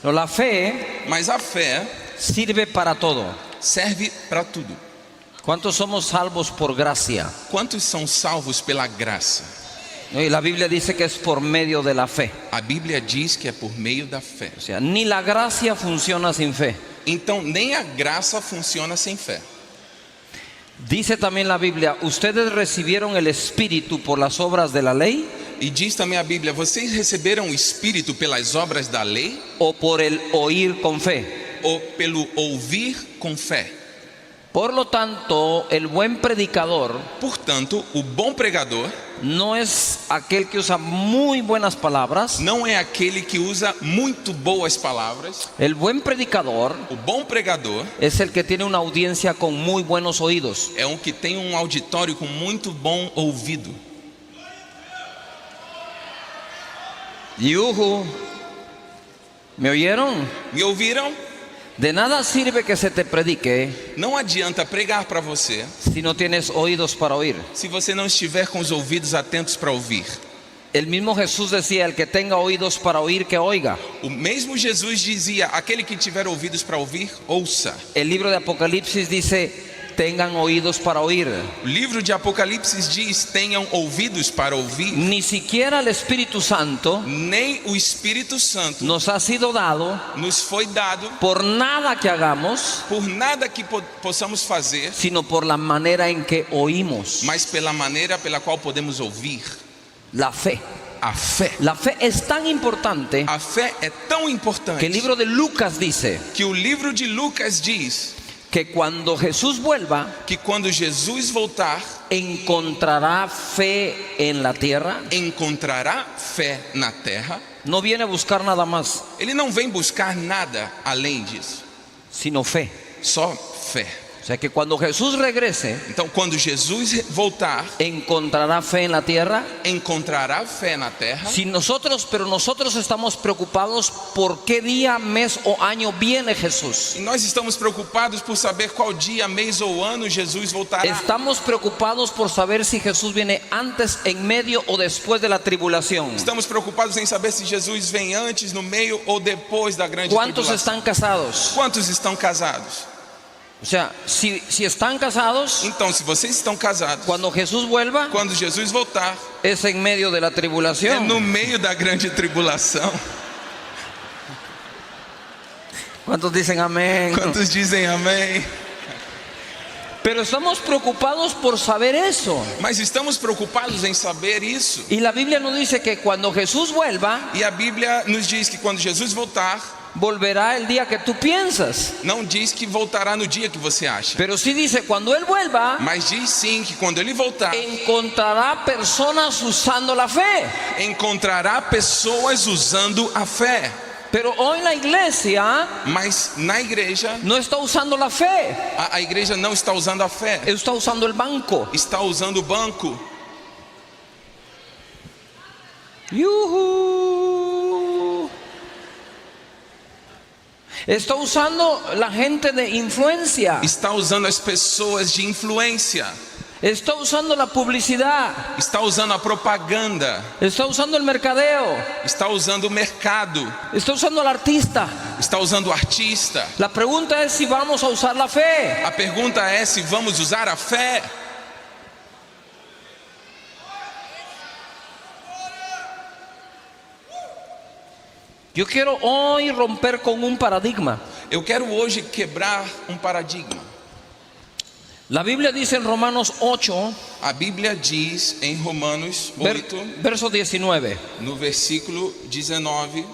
Pero la fe Mas a fé sirve para todo. serve para tudo. ¿Cuántos somos salvos por gracia? Quantos são salvos pela graça? Y la Biblia dice que es por medio de la fe. A Bíblia diz que é por meio da fé. O sea, ni la gracia funciona sin fe. Então, nem a graça funciona sem fé. Dice también la Biblia, ustedes recibieron el Espíritu por las obras de la ley E diz também a Bíblia: vocês receberam o Espírito pelas obras da lei o por el oír con fe. ou pelo ouvir com fé? Por lo tanto, el buen predicador Portanto, o bom pregador no es aquel que usa muy buenas palabras. não é aquele que usa muito boas palavras. El buen predicador O bom pregador es el que tiene una audiencia con muy buenos oídos. é um que tem um auditório com muito bom ouvido. Yuhu. ¿Me oyeron? Me ouviram? De nada sirve que se te predique Não adianta pregar para você si no tienes oídos para oír. se você não estiver com os ouvidos atentos para ouvir. El mismo Jesús decía, el que tenga oídos para oír, que oiga. O mesmo Jesus dizia: aquele que tiver ouvidos para ouvir, ouça. El libro de Apocalipsis dice, tengan oídos para oír. O livro de Apocalipse diz: tenham ouvidos para ouvir. Ni siquiera el Espíritu Santo Nem o Espírito Santo nos ha sido dado nos foi dado por nada que hagamos, por nada que possamos fazer, sino por la manera en que oímos. mas pela maneira pela qual podemos ouvir. La fe. A fé. La fe es tan importante A fé é tão importante que el libro de Lucas dice que o livro de Lucas diz que cuando Jesús vuelva, que quando Jesus voltar, encontrará fe en la tierra. encontrará fé na terra. No viene a buscar nada más, Ele não vem buscar nada além disso, sino fe. só fé. O sea que cuando Jesús regrese, Então, quando Jesus voltar, encontrará fe en la tierra. encontrará fé na terra. Pero nosotros estamos preocupados por qué día, mes o año viene Jesús. E nós estamos preocupados por saber qual dia, mês ou ano Jesus voltará. Estamos preocupados por saber si Jesús viene antes, en medio o después de la tribulación. Estamos preocupados em saber se Jesus vem antes, no meio ou depois da grande ¿Cuántos tribulação. están casados? Quantos estão casados? O sea, si están casados, Então, se vocês estão casados, cuando Jesús vuelva, quando Jesus voltar, es en medio de la é tribulación. no meio da grande tribulação. ¿Cuántos dicen amén? Quantos dizem amém? Pero estamos preocupados por saber eso. Mas estamos preocupados em saber isso. Y la Biblia nos dice que cuando Jesús vuelva, E a Bíblia nos diz que quando Jesus voltar, volverá el día que tú piensas. não diz que voltará no dia que você acha, Pero sí dice, cuando Él vuelva, mas diz sim que quando Ele voltar, encontrará personas usando la fe. encontrará pessoas usando a fé. Pero hoy la iglesia Mas na igreja, no está usando la fe, a igreja não está usando a fé, está usando el banco. está usando o banco. ¡Yujú! Está usando la gente de influencia, Está usando as pessoas de influência, está usando la publicidad, está usando a propaganda, está usando el mercadeo, está usando o mercado, está usando al artista. está usando o artista. La pregunta es si vamos a usar la fe. A pergunta é se vamos usar a fé. Yo quiero hoy romper con un paradigma. Eu quero hoje quebrar um paradigma. La Biblia dice en Romanos 8, A Bíblia diz em Romanos 8, verso 19. no versículo 19: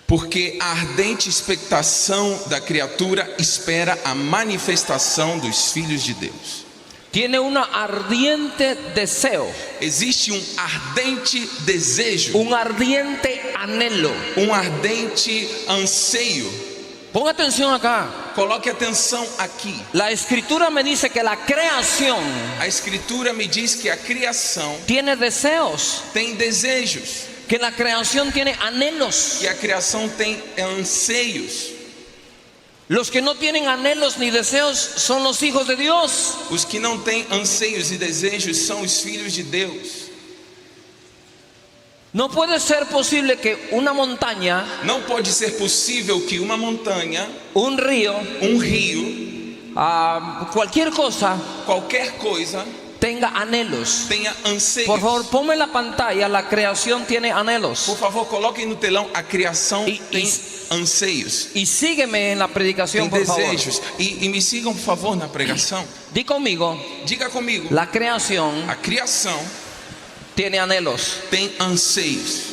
porque a ardente expectação da criatura espera a manifestação dos filhos de Deus. Tiene una ardiente deseo, Existe um ardente desejo, un ardiente anhelo. um ardente anseio. Ponga atención acá. Coloque atenção aqui. La escritura me dice que la creación A Escritura me diz que a criação tiene deseos, tem desejos, que la creación tiene anhelos. que a criação tem anseios. Los que no tienen anhelos ni deseos son los hijos de Dios. Os que não têm anseios e desejos são os filhos de Deus. No puede ser posible que una montaña, Não pode ser possível que uma montanha, un río, rio, cualquier cosa qualquer coisa, tenga anhelos. tenha anseios. Por favor, ponme en la pantalla, la creación tiene anhelos. Por favor, coloquem no telão, a criação E- tem e- anseios, Y sígueme en la predicación, tem por favor. desejos. E me sigam, por favor, na pregação. Di conmigo, Diga comigo, la creación a criação tiene anhelos, tem anseios,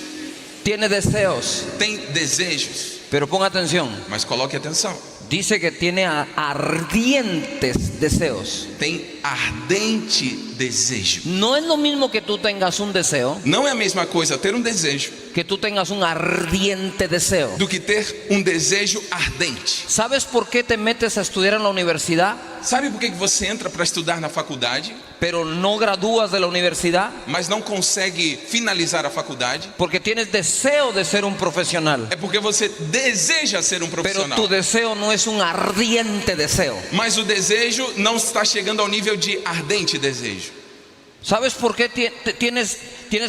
tiene deseos. tem desejos. Pero ponga atención, Mas coloque atenção, dice que tiene ardientes deseos. tem ardente desejo. No es lo mismo que tú tengas un deseo, Não é a mesma coisa ter um desejo que tú tengas un ardiente deseo. do que ter um desejo ardente. ¿Sabes por qué te metes a estudiar en la universidad, Sabe por que você entra para estudar na faculdade, pero no gradúas de la universidad? mas não consegue finalizar a faculdade? Porque tienes deseo de ser un profesional, É porque você deseja ser um pero profissional, tu deseo no es un ardiente deseo. mas o desejo não está chegando ao nível de ardente desejo. ¿Sabes por qué tienes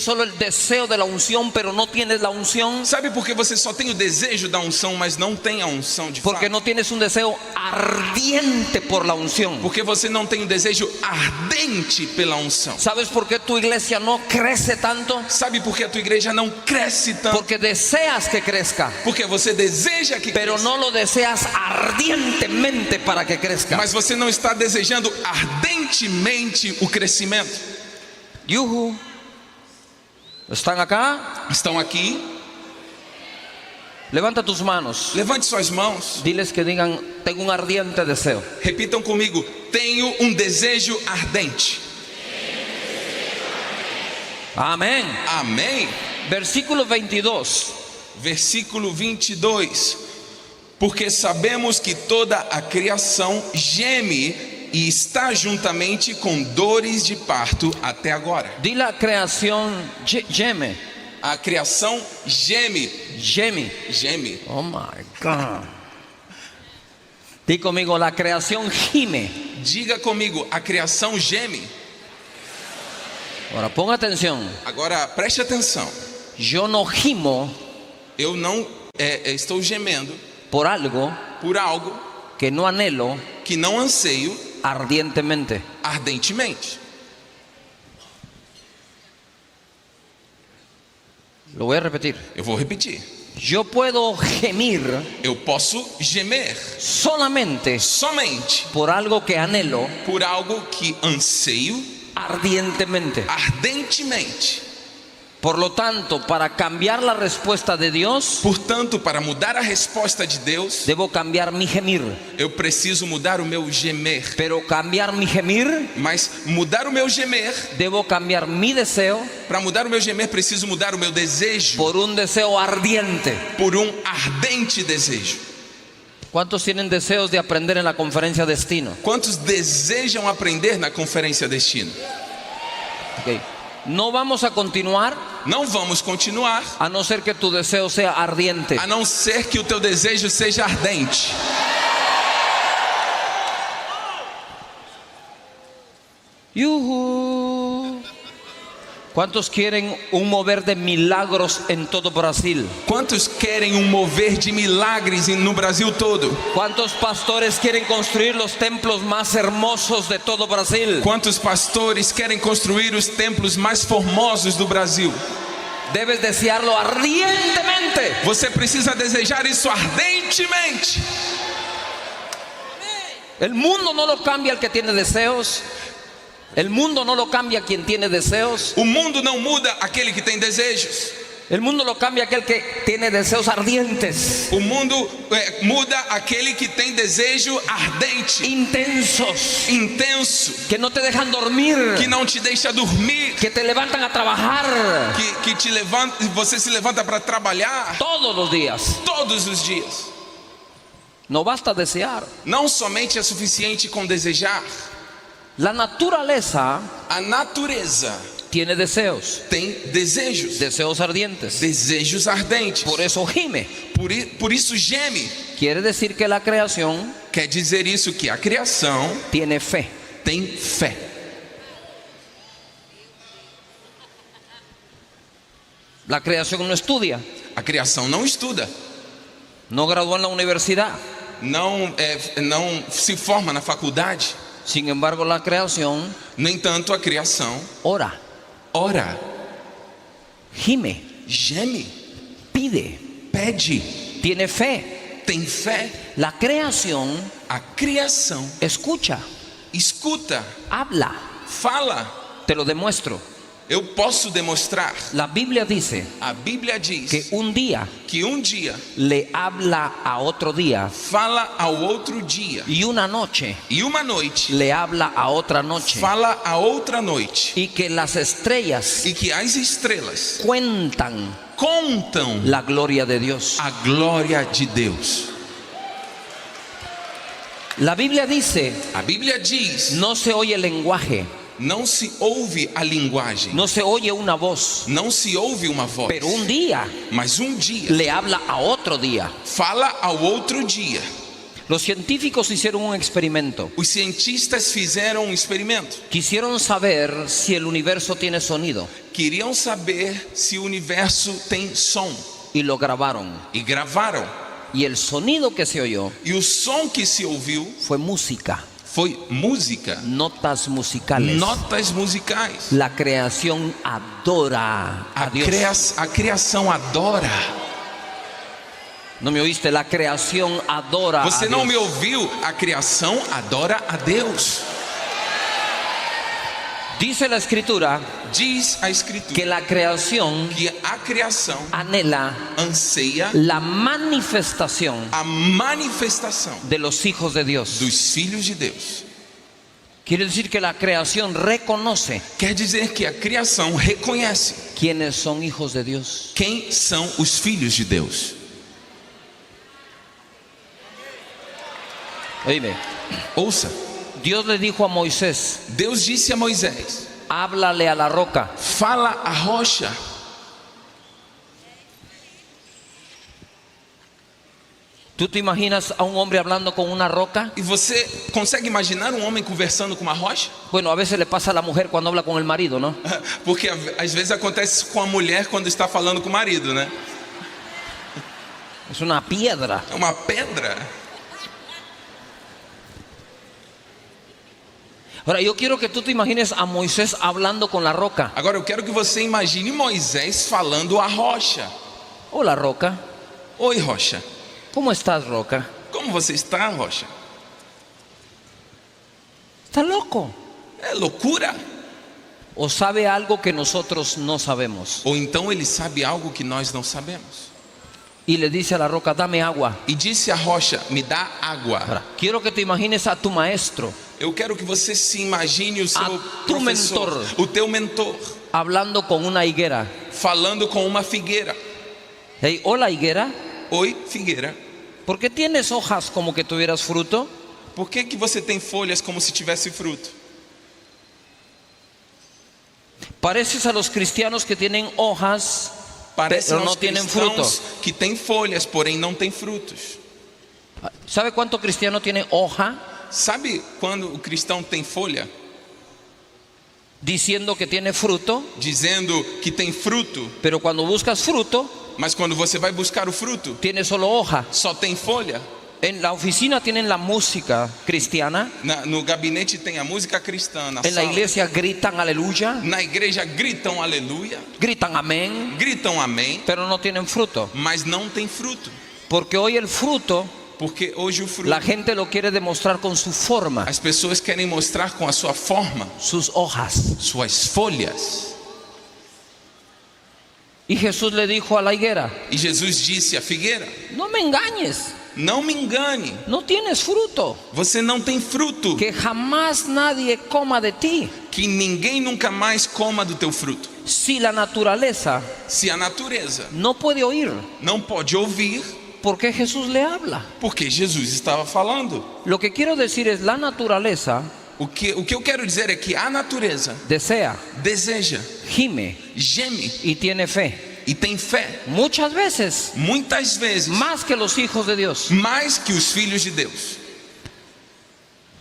solo el deseo de la unción, pero no tienes la unción? Sabe por que você só tem o desejo da unção, mas não tem a unção de Porque fato? no tienes un deseo ardiente por la unción. Porque você não tem o desejo ardente pela unção. ¿Sabes por qué tu iglesia no crece tanto? Sabe por que a tua igreja não cresce tanto? Porque deseas que crezca, Porque você deseja que pero cresça, no lo deseas ardientemente para que crezca. mas você não está desejando ardentemente o crescimento. Yuhu. ¿Están acá? Estão aqui? Levanta tus manos. Levante suas mãos. Diles que digan, tengo un ardiente deseo. Repitam comigo: tenho um desejo ardente. Amén. Amém? Versículo 22. Versículo 22. Porque sabemos que toda a criação geme e está juntamente com dores de parto até agora. Di la creación geme. A criação geme, Geme. geme. Oh my God. Di conmigo, la creación gime. Diga comigo, a criação geme. Ahora ponga atención. Agora preste atenção. Yo no gimo Eu não estou gemendo por algo por algo que no anhelo que não anseio ardientemente. ardentemente. Lo voy a repetir. Eu vou repetir. Yo puedo gemir Eu posso gemer solamente somente por algo que anhelo por algo que anseio ardientemente. ardentemente. Por lo tanto, para cambiar la respuesta de Dios, Portanto, para mudar a resposta de Deus, debo cambiar mi gemir. eu preciso mudar o meu gemer. Pero cambiar mi gemir, Mas mudar o meu gemer, debo cambiar mi deseo para mudar o meu gemer, preciso mudar o meu desejo por un deseo ardiente. por um ardente desejo. ¿Cuántos tienen deseos de aprender en la conferencia Destino? Quantos desejam aprender na conferência Destino? Ok. No vamos a continuar Não vamos continuar, a no ser que tu deseo sea ardiente. a não ser que o teu desejo seja ardente. Yuhu. ¿Cuántos quieren un mover de milagros en todo Brasil? Quantos querem um mover de milagres no Brasil todo? ¿Cuántos pastores quieren construir los templos más hermosos de todo Brasil? Quantos pastores querem construir os templos mais formosos do Brasil? Debes desearlo ardientemente. Você precisa desejar isso ardentemente. El mundo no lo cambia el que tiene deseos. El mundo no lo cambia quien tiene deseos. O mundo não muda aquele que tem desejos. El mundo lo cambia aquel que tiene deseos ardientes, O mundo muda aquele que tem desejo ardente, intensos, intenso, que no te dejan dormir, que não te deixa dormir, que te levantan a trabajar que te levanta, você se levanta para trabalhar todos los días. todos os dias. No basta desear. Não somente é suficiente com desejar. La naturaleza A natureza tiene deseos, tem desejos, deseos ardientes. desejos ardentes. Por eso gime. Por isso geme. Quiere decir que la creación Quer dizer isso que a criação tiene fe. tem fé. La creación no estudia, A criação não estuda, no graduó en la universidad. não se forma na faculdade. Sin embargo, la creación No entanto, a criação ora, ora, gime, geme, pide, pede, tiene fe. tem fé. La creación A criação escucha, escuta, habla. fala. Te lo demuestro. Eu posso demonstrar. La Biblia dice A Bíblia diz que un día que dia le habla a otro día fala ao outro dia y una noche e uma noite le habla a otra noche, fala a outra noite, y que las estrellas e que as estrelas cuentan contam la gloria de Dios. a glória de Deus. La Biblia dice, A Bíblia diz: no se oye el lenguaje, não se ouve a linguagem, no se oye una voz, não se ouve uma voz, pero un día mas dia le habla a otro día. fala ao outro dia. Los científicos hicieron un experimento. Os cientistas fizeram um experimento. Quisieron saber si el universo tiene sonido Queriam saber se o universo tem som y lo grabaron. e gravaram. Y el sonido que se oyó E o som que se ouviu fue música, foi música, notas musicales. notas musicais. La creación adora a Dios. A criação adora. No me oíste, la creación adora Você a não Dios. me ouviu? A criação adora a Deus. Dice la escritura Diz a Escritura que la creación que a criação anhela anseia la manifestación a manifestação de los hijos de Dios. dos filhos de Deus. Quiere decir que la creación reconoce Quer dizer que a criação reconhece quiénes son hijos de Dios. quem são os filhos de Deus. Oíme, Ouça, Dios le dijo a Moisés, Deus disse a Moisés: háblale a la roca. fala a rocha. ¿Tú te imaginas a un hombre hablando con una roca? E você consegue imaginar um homem conversando com uma rocha? Bueno, a veces le pasa a la mujer cuando habla con el marido, ¿no? Porque às vezes acontece com a mulher quando está falando com o marido, né? Es una piedra. É uma pedra. Ahora, yo quiero que tú te imagines a Moisés hablando con la roca. Agora eu quero que você imagine Moisés falando a rocha. Hola, roca. Oi, rocha. ¿Cómo estás, roca? Como você está, rocha? ¿Estás loco? É loucura? ¿O sabe algo que nosotros no sabemos? Ou então ele sabe algo que nós não sabemos. Y le dice a la roca, dame agua. E disse a rocha: me dá água. Ahora, quiero que te imagines a tu maestro Eu quero que você se imagine o seu tu professor, mentor. o teu mentor, hablando con una higuera. falando com uma figueira. Hey, hola, higuera. Oi, figueira. ¿Por qué tienes hojas como que tuvieras fruto? Por que você tem folhas como se tivesse fruto? Pareces a los cristianos que tienen hojas, Parecem pero no aos tienen fruto. cristãos que têm folhas, porém não têm frutos. ¿Sabe cuánto cristiano tiene hoja Sabe quando o cristão tem folha, diciendo que tiene fruto, dizendo que tem fruto, pero cuando buscas fruto, mas quando você vai buscar o fruto, tiene solo hoja? só tem folha? En la oficina tienen la música cristiana, No gabinete tem a música cristã, na en la sala. iglesia gritan aleluya, Na igreja gritam aleluia, gritan amén, gritam amém, pero no tienen fruto. mas não tem fruto. Porque hoy el fruto, Porque hoje o fruto, la gente lo quiere demostrar con su forma, as pessoas querem mostrar com a sua forma, sus hojas. suas folhas. Y Jesús le dijo a la higuera, E Jesus disse à figueira: no me engañes, não me engane, no tienes fruto, você não tem fruto, que jamás nadie coma de ti. que ninguém nunca mais coma do teu fruto. Si la naturaleza Se a natureza no puede oír, não pode ouvir, ¿por qué Jesús le habla? porque Jesus estava falando. Lo que quiero decir es, la naturaleza O que eu quero dizer é que a natureza desea, deseja, gime geme y tiene fe. e tem fé, Muchas veces, muitas vezes, más que los hijos de Dios. mais que os filhos de Deus.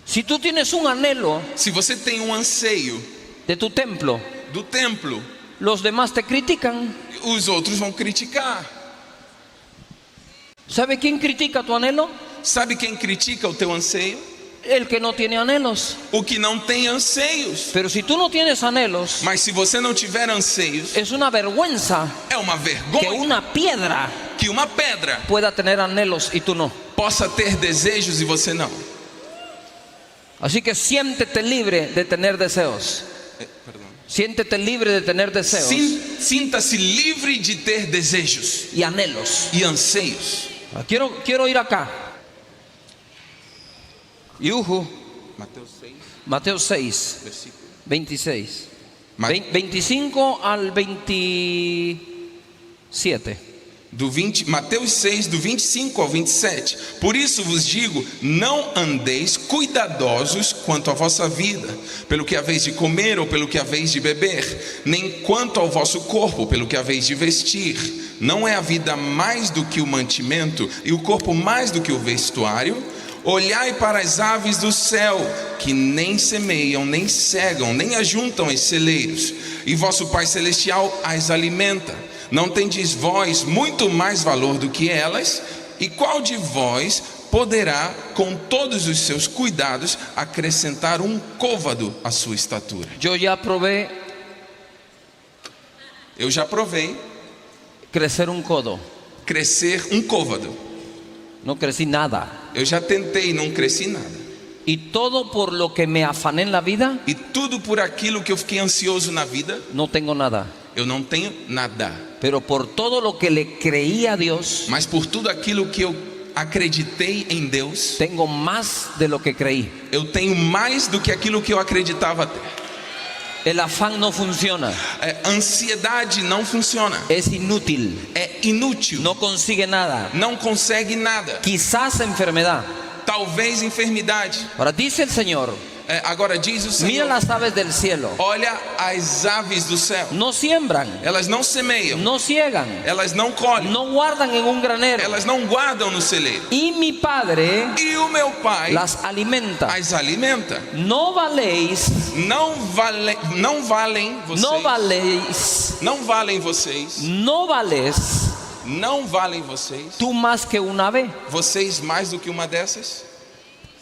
Si tú tienes un anhelo Se você tem um anseio de tu templo, do templo, los demás te critican. Os outros vão criticar. ¿Sabe quién critica tu anhelo? Sabe quem critica o teu anseio? El que no tiene anhelos. O que não tem anseios. Pero si tú no tienes anhelos, Mas se você não tiver anseios, es una vergüenza é uma que vergonha una piedra que uma pedra pueda tener anhelos y tú no. possa ter desejos e você não. Así que siéntete libre de tener deseos. Siéntete libre de tener deseos Sinta-se livre de ter desejos y anhelos. e anseios. Quiero ir acá. Yuhu, Mateus 6, Mateo 6, versículo. 26. Ma- 25 al 27. Mateus 6, do 25 ao 27. Por isso vos digo, não andeis cuidadosos quanto à vossa vida, pelo que haveis de comer ou pelo que haveis de beber, nem quanto ao vosso corpo, pelo que haveis de vestir. Não é a vida mais do que o mantimento, e o corpo mais do que o vestuário? Olhai para as aves do céu, que nem semeiam, nem cegam, nem ajuntam em celeiros, e vosso Pai Celestial as alimenta. Não tendes vós muito mais valor do que elas? E qual de vós poderá, com todos os seus cuidados, acrescentar um côvado à sua estatura? Yo ya probé Eu já provei crecer un codo. crescer um côvado. No crecí nada. Eu já tentei e não cresci nada. Y todo por lo que me afané en la vida, E tudo por aquilo que eu fiquei ansioso na vida, no tengo nada. eu não tenho nada. Pero por todo lo que le creí a Dios, Mas por tudo aquilo que eu acreditei em Deus, tengo más de lo que creí. eu tenho mais do que aquilo que eu acreditava ter. El afán no funciona. Ansiedade não funciona. Es inútil. É inútil. No consigue nada. Não consegue nada. Quizás enfermedad. Talvez enfermidade. Ahora dice el Señor, Agora diz o mira Senhor: las aves del cielo. olha as aves do céu. No siembran, Elas não semeiam. no ciegan, Elas não colhem. no guardan en un granero. Elas não guardam no celeiro. Y mi Padre E o meu Pai las alimenta. as alimenta. No valéis, Não valem vocês. no valéis, Não valem vocês. no vales Não valem vocês. tú más que un ave. Vocês mais do que uma dessas?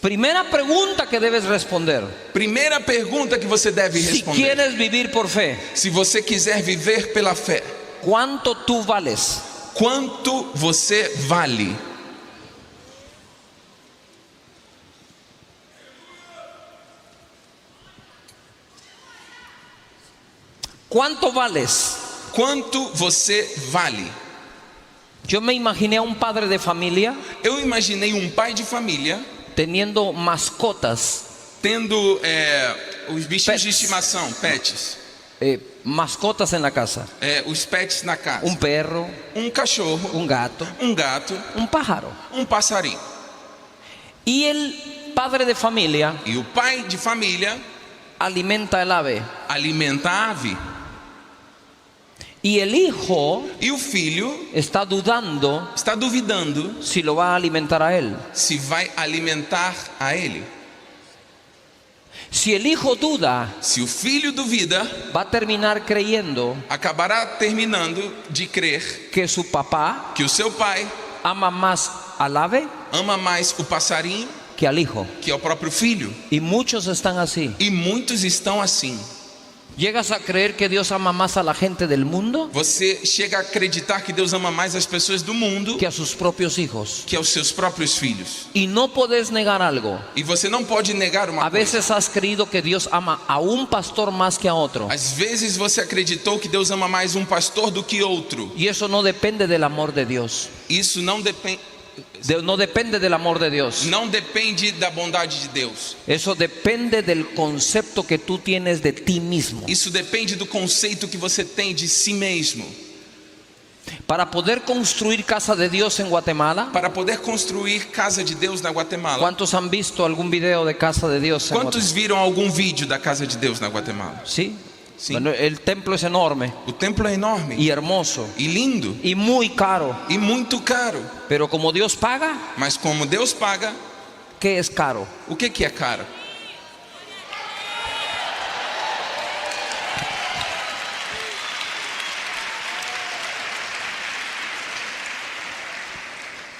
Primera pregunta que debes responder. Primeira pergunta que você deve Si responder. quieres vivir por fe, Se você quiser viver pela fé, ¿cuánto tú vales? quanto você vale? ¿Cuánto vales? Quanto você vale? Yo me imaginé a un padre de familia Eu imaginei um pai de família teniendo mascotas, tendo os bichinhos de Pets. estimação, pets. mascotas en la casa. Os pets na casa. Un perro, Um cachorro, un gato, um gato, un pájaro. um passarinho. Y el padre de familia E o pai de família alimenta el ave. alimenta a ave. Y el hijo E o filho está dudando está duvidando si lo va a alimentar a él. se vai alimentar a ele. Si el hijo duda, Se o filho duvida, va a terminar creyendo acabará terminando de crer que su papá que o seu pai ama más al ave ama mais o passarinho que al hijo. que ao próprio filho. Y muchos están así. E muitos estão assim. ¿Llegas a creer que Dios ama más a la gente del mundo Você chega a acreditar que Deus ama mais as pessoas do mundo que a sus propios hijos? que aos seus próprios filhos. Y no podés negar algo. E você não pode negar uma A coisa. veces has creído que Dios ama a un pastor más que a otro. Às vezes você acreditou que Deus ama mais um pastor do que outro. Y eso no depende del amor de Dios. Isso não depende del amor de Dios. não depende da bondade de Deus. Eso depende del concepto que tú tienes de ti mismo. Isso depende do conceito que você tem de si mesmo. Para poder construir casa de Dios en Guatemala, Para poder construir casa de Deus na Guatemala. ¿cuántos han visto algún video de casa de Dios en Guatemala? Quantos viram algum vídeo da casa de Deus na Guatemala? Sí. Sí. Bueno, el templo es enorme O templo é enorme y hermoso e lindo y muy caro. e muito caro. Pero como Dios paga, Mas como Deus paga, ¿qué es caro? o que é caro?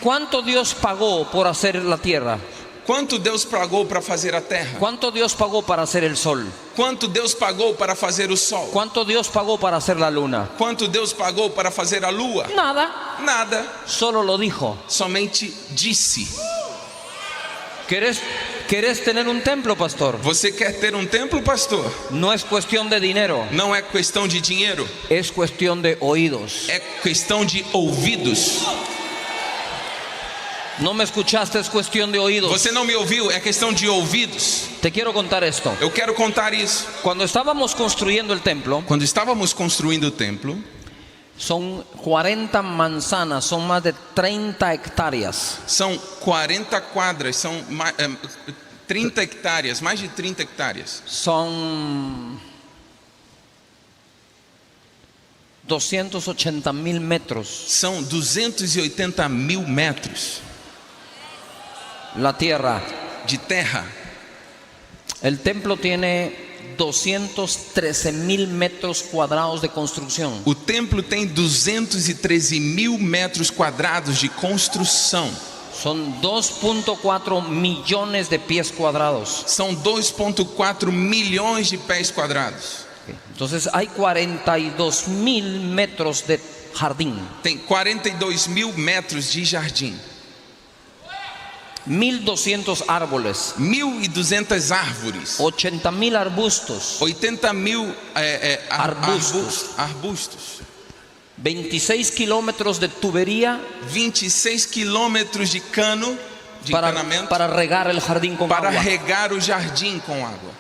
¿Cuánto Dios pagó por hacer la tierra? Quanto Deus pagou para fazer a terra? ¿Cuánto Dios pagó para hacer el sol? Quanto Deus pagou para fazer o sol? ¿Cuánto Dios pagó para hacer la luna? Quanto Deus pagou para fazer a lua? Nada, Nada, solo lo dijo. somente disse. ¿Querés tener un templo, pastor? Você quer ter um templo, pastor? No es cuestión de dinero, Não é questão de dinheiro, es cuestión de oídos. é questão de ouvidos. No me escuchaste, es cuestión de oídos. Você não me ouviu? É questão de ouvidos. Te quiero contar esto. Eu quero contar isso. Cuando estábamos construyendo el templo, Quando estávamos construindo o templo, son 40 manzanas, son más de 30 hectáreas. são 40 quadras, são 30 hectares, mais de 30 hectares. Son 280.000 metros São 280.000 metros la tierra. de terra. El templo tiene 213.000 metros cuadrados de construcción. O templo tem 213.000 metros quadrados de construção. Son 2.4 millones de pies cuadrados. São 2,4 milhões de pés quadrados. Entonces hay 42.000 metros de jardín, Tem 42.000 metros de jardim. 1.200 árboles, 1.200 árvores. 80.000 arbustos, 80.000 Arbustos. arbustos. 26 kilómetros de tubería 26 quilômetros de cano de encanamento para regar el jardín con para agua. regar o jardim com água.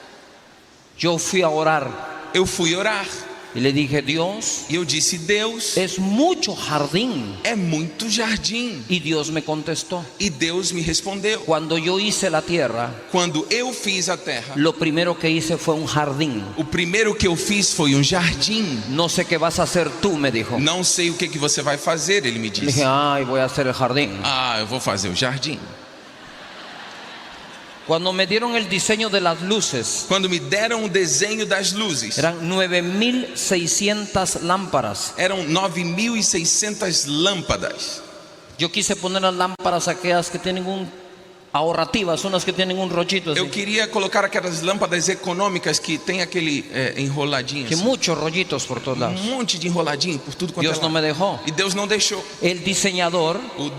Yo fui a orar Eu fui orar y le dije, Dios, e eu disse: Deus, es mucho jardín. é muito jardim. Y Dios me contestó. E Deus me respondeu. Cuando yo hice la tierra, Quando eu fiz a terra, lo primero que hice fue un jardín. o primeiro que eu fiz foi um jardim. No sé qué vas a hacer tú, me dijo. Não sei o que você vai fazer, ele me Le disse. dije, ay, voy a hacer el jardín. Ah, eu vou fazer o jardim. Cuando me dieron el diseño de las luces, Quando me deram o desenho das luzes, eran 9.600 lámparas. eram 9.600 lâmpadas. Yo quise poner las lámparas aquellas que tienen ahorrativas, unas que tienen un rollito así, Eu queria colocar aquelas lâmpadas econômicas que tem aquele enroladinho, que assim. muchos rollitos por todos lados. Monte de enroladinho por tudo quanto Dios é no me lado. dejó. E Deus não deixou. El diseñador O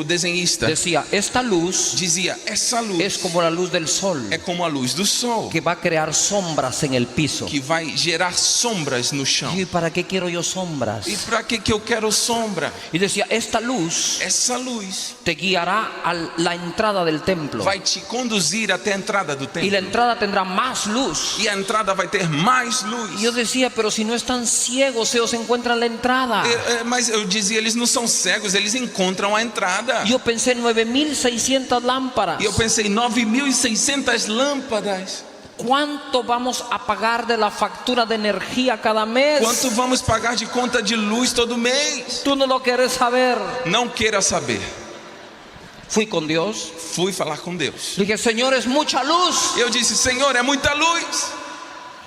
desenhista decía, esta luz dizia: essa luz es como la luz del sol, é como a luz do sol, que va a crear sombras en el piso. que vai gerar sombras no chão. ¿Y para qué quiero yo sombras? E para que eu quero sombra? Y decía, esta luz Essa luz te guiará a la entrada del templo. vai te conduzir até a entrada do Y templo. la entrada tendrá más luz. E a entrada vai ter mais luz. Y yo decía, pero si no están ciegos, ellos encuentran la entrada. Mas eu dizia, eles não são cegos, eles encontram a entrada. Yo pensé 9.600 lámparas. E eu pensei, 9.600 lâmpadas. ¿Cuánto vamos a pagar de la factura de energía cada mes? Quanto vamos pagar de conta de luz todo mês? Tú no lo quieres saber. Não queira saber. Fui con Dios. Fui falar com Deus. Dije, Señor, es mucha luz. Eu disse: Senhor, é muita luz.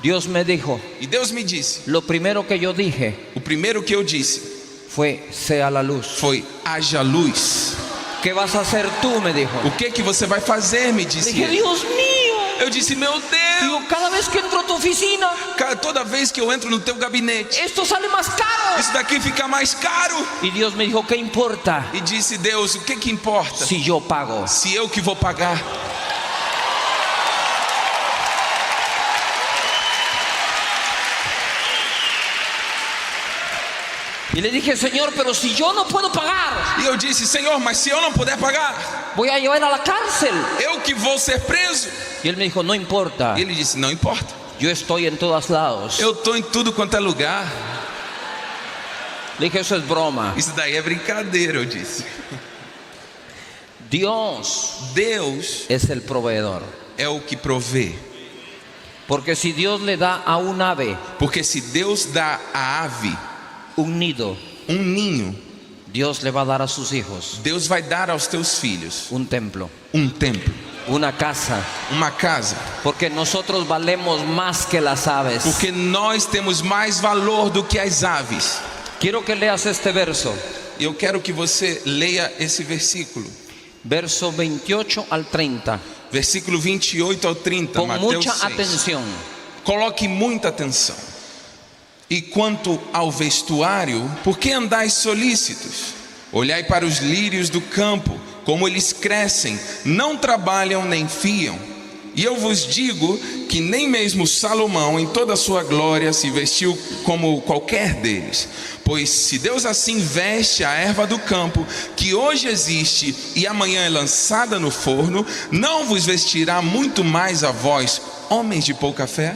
Dios me dijo, E Deus me disse, lo primero que yo dije o primeiro que eu disse fue, sea la luz. foi: haja luz. ¿Qué vas a hacer tú? Me dijo. O que você vai fazer? Me disse Dije, ele. Dios mío. Eu disse: meu Deus, Digo, cada vez que entro a tu oficina, toda vez que eu entro no teu gabinete, esto sale más caro. isso daqui fica mais caro. Y Dios me dijo, ¿qué importa E disse Deus: o que importa? si yo pago? Se eu que vou pagar. Y le dije, Señor, pero si yo no puedo pagar, E eu disse: Senhor, mas se eu não puder pagar, voy a llevar a la cárcel. eu que vou ser preso. Y él me dijo, no importa, E ele disse: não importa. yo estoy en todos lados. Eu tô em tudo quanto é lugar. Le dije, eso es broma. Isso daí é brincadeira, eu disse. Dios Deus es el proveedor. é o que provê. Porque si Dios le da a un ave Porque se Deus dá à ave un nido, ninho, Dios le va a dar a sus hijos Deus vai dar aos teus filhos un templo, templo, una casa. uma casa. Porque nosotros valemos más que las aves. Porque nós temos mais valor do que as aves. Quiero que leas este verso. E eu quero que você leia esse versículo. Verso 28 al 30. Versículo 28 ao 30, Con Mateus mucha 6. atención. Coloque muita atenção. E quanto ao vestuário, por que andais solícitos? Olhai para os lírios do campo, como eles crescem, não trabalham nem fiam. E eu vos digo que nem mesmo Salomão, em toda a sua glória, se vestiu como qualquer deles. Pois se Deus assim veste a erva do campo, que hoje existe e amanhã é lançada no forno, não vos vestirá muito mais a vós, homens de pouca fé?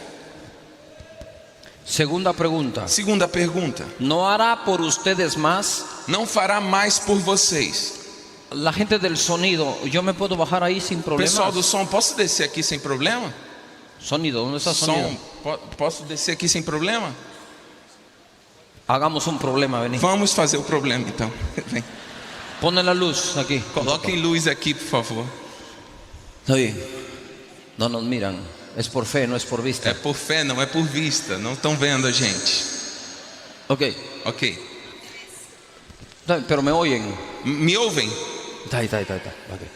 Segunda pregunta. Segunda pergunta. ¿No hará por ustedes más? Não fará mais por vocês? La gente del sonido, ¿yo me puedo bajar ahí sin problemas? Pessoal do som, posso descer aqui sem problema? Sonido, ¿dónde está sonido? Som, posso descer aqui sem problema? Hagamos un problema, vení. Vamos fazer o problema então. Vem. Pone la luz aquí. Coloquem luz aqui, por favor. Ahí. No nos miran. Es por fe, no es por vista. É por fé, não é por vista. Não estão vendo a gente. Ok. Ok. Pero me oyen. Me ouvem? Está. Okay.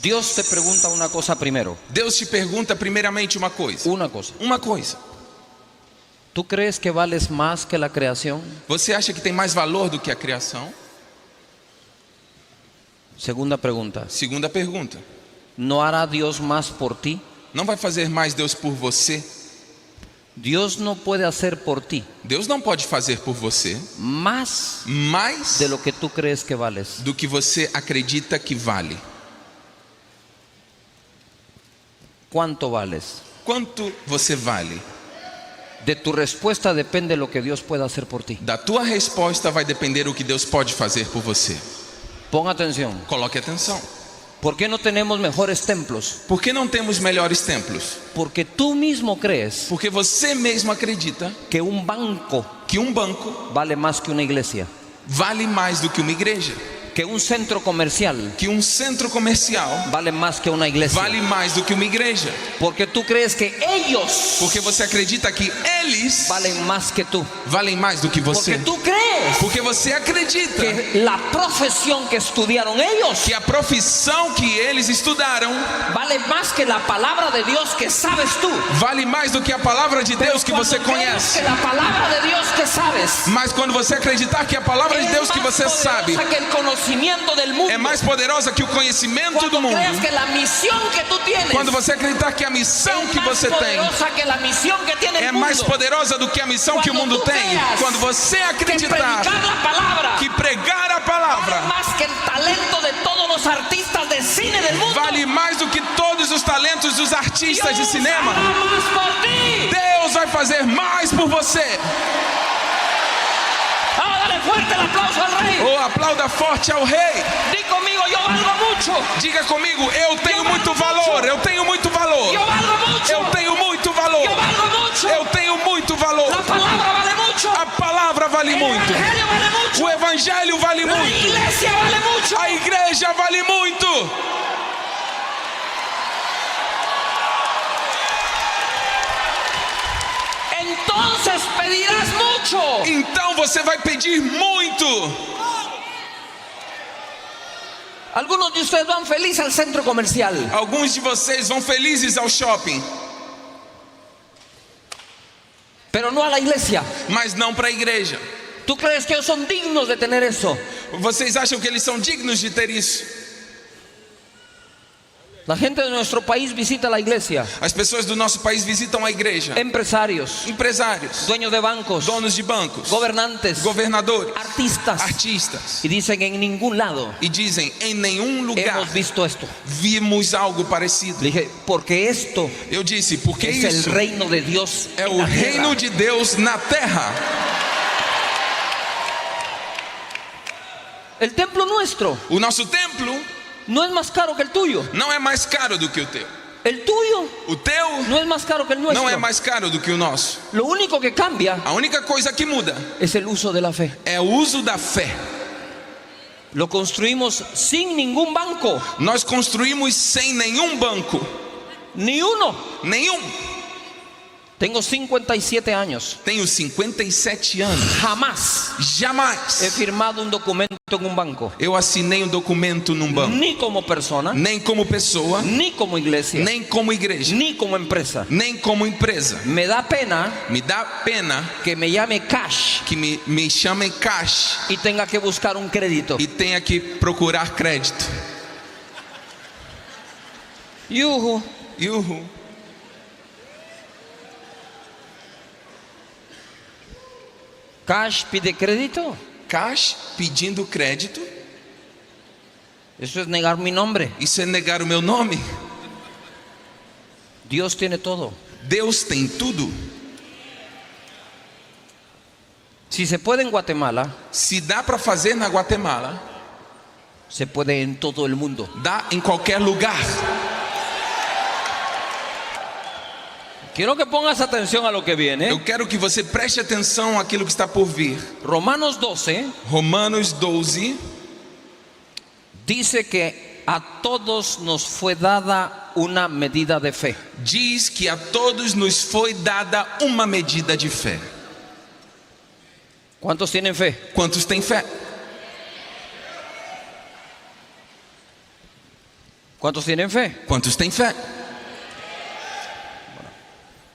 Dios te pregunta una cosa primero. Deus te pergunta primeiramente uma coisa. Una cosa. Uma coisa. ¿Tú crees que vales más que la creación? Você acha que tem mais valor do que a criação? Segunda pregunta. Segunda pergunta. ¿No hará Dios más por ti? Não vai fazer mais Deus por você? Dios no puede hacer por ti Deus não pode fazer por você más mais de lo que tú crees que vales. do que você acredita que vale. ¿Cuánto vales? Quanto você vale? De tu respuesta depende lo que Dios pueda hacer por ti. Da tua resposta vai depender o que Deus pode fazer por você. Pon atención. Coloque atenção. ¿Por qué no tenemos mejores templos? Por que não temos melhores templos? Porque tú mismo crees Porque você mesmo acredita que un banco que um banco vale más que una iglesia, vale mais do que uma igreja, que un centro comercial que um centro comercial vale más que una iglesia. vale mais do que uma igreja. Porque tú crees que ellos Porque você acredita que eles valen más que tú. valem mais do que você. Porque tú crees Porque você acredita que la profesión que estudiaron ellos que a profissão que eles estudaram vale más que la palabra de Dios que sabes tú. vale mais do que a palavra de Deus que Cuando você crees conhece. que la palabra de Dios que sabes Mas quando você acreditar que a palavra de Deus que você sabe que el conocimiento del mundo, é mais poderosa que o conhecimento do cuando mundo, crees que la misión que tú tienes quando você acreditar que a missão que você tem poderosa que la misión que tiene el é mais mundo, poderosa do que a missão que o mundo tem, quando você que acreditar predicar la palabra que pregar a vale palavra más que el talento de todos los artistas de cine del mundo, vale mais do que todos os talentos dos artistas de cinema, hará más por ti. Deus vai fazer mais por você. Dale fuerte el aplauso al rey. Ou aplauda forte ao rei. Di conmigo, yo valgo mucho. Diga comigo, eu tenho muito valor, eu tenho muito valor. Yo valgo mucho. Eu tenho muito valor. Yo valgo mucho. Eu tenho muito valor. La palabra vale mucho. A palavra vale El muito. evangelio vale mucho. O evangelho vale La muito. iglesia vale mucho. A igreja vale muito. Entonces pedirás mucho. Então você vai pedir muito. Algunos de ustedes van felices al centro comercial, Alguns de vocês vão felizes ao shopping, pero no a la iglesia. mas não para a igreja. ¿Tú crees que ellos son dignos de tener eso? Vocês acham que eles são dignos de ter isso? La gente de nuestro país visita la iglesia. As pessoas do nosso país visitam a igreja. Empresarios, Empresários, dueños de bancos, donos de bancos, gobernantes, governadores, artistas, artistas, y dicen en ningún lado e dizem: em nenhum lugar hemos visto esto. vimos algo parecido. Le dije, porque esto Eu disse: porque es el isso reino de Dios é en o la reino tierra. de Deus na terra. El templo nuestro O nosso templo no es más caro que el tuyo. não é mais caro do que o teu. El tuyo O teu no es más caro que el nuestro. não é mais caro do que o nosso. Lo único que cambia A única coisa que muda es el uso de la fe. é o uso da fé. Lo construimos sin ningún banco, Nós construímos sem nenhum banco, ni uno. nenhum. Tengo 57 años. Tenho 57 anos. Jamás he Jamais firmado un documento en un banco. eu assinei um documento num banco. Ni como persona, Nem como pessoa, ni como iglesia, nem como igreja, ni como empresa. nem como empresa. Me da pena Me dá pena que me llame cash que me chamem cash y tenga que buscar un crédito. e tenha que procurar crédito. Yuhu. Yuhu. Cash pide crédito. Cash pedindo crédito, Eso es negar mi nombre. isso é negar o meu nome. Dios tiene todo. Deus tem tudo. Si se puede en Guatemala, Se dá para fazer na Guatemala, se puede en todo el mundo. dá em qualquer lugar. Quiero que pongas atención a lo que viene. Eu quero que você preste atenção àquilo que está por vir. Romanos 12 Romanos 12 dice que a todos nos fue dada una medida de fe. diz que a todos nos foi dada uma medida de fé. ¿Cuántos tienen fe? Quantos têm fé? ¿Cuántos tienen fe? Quantos têm fé?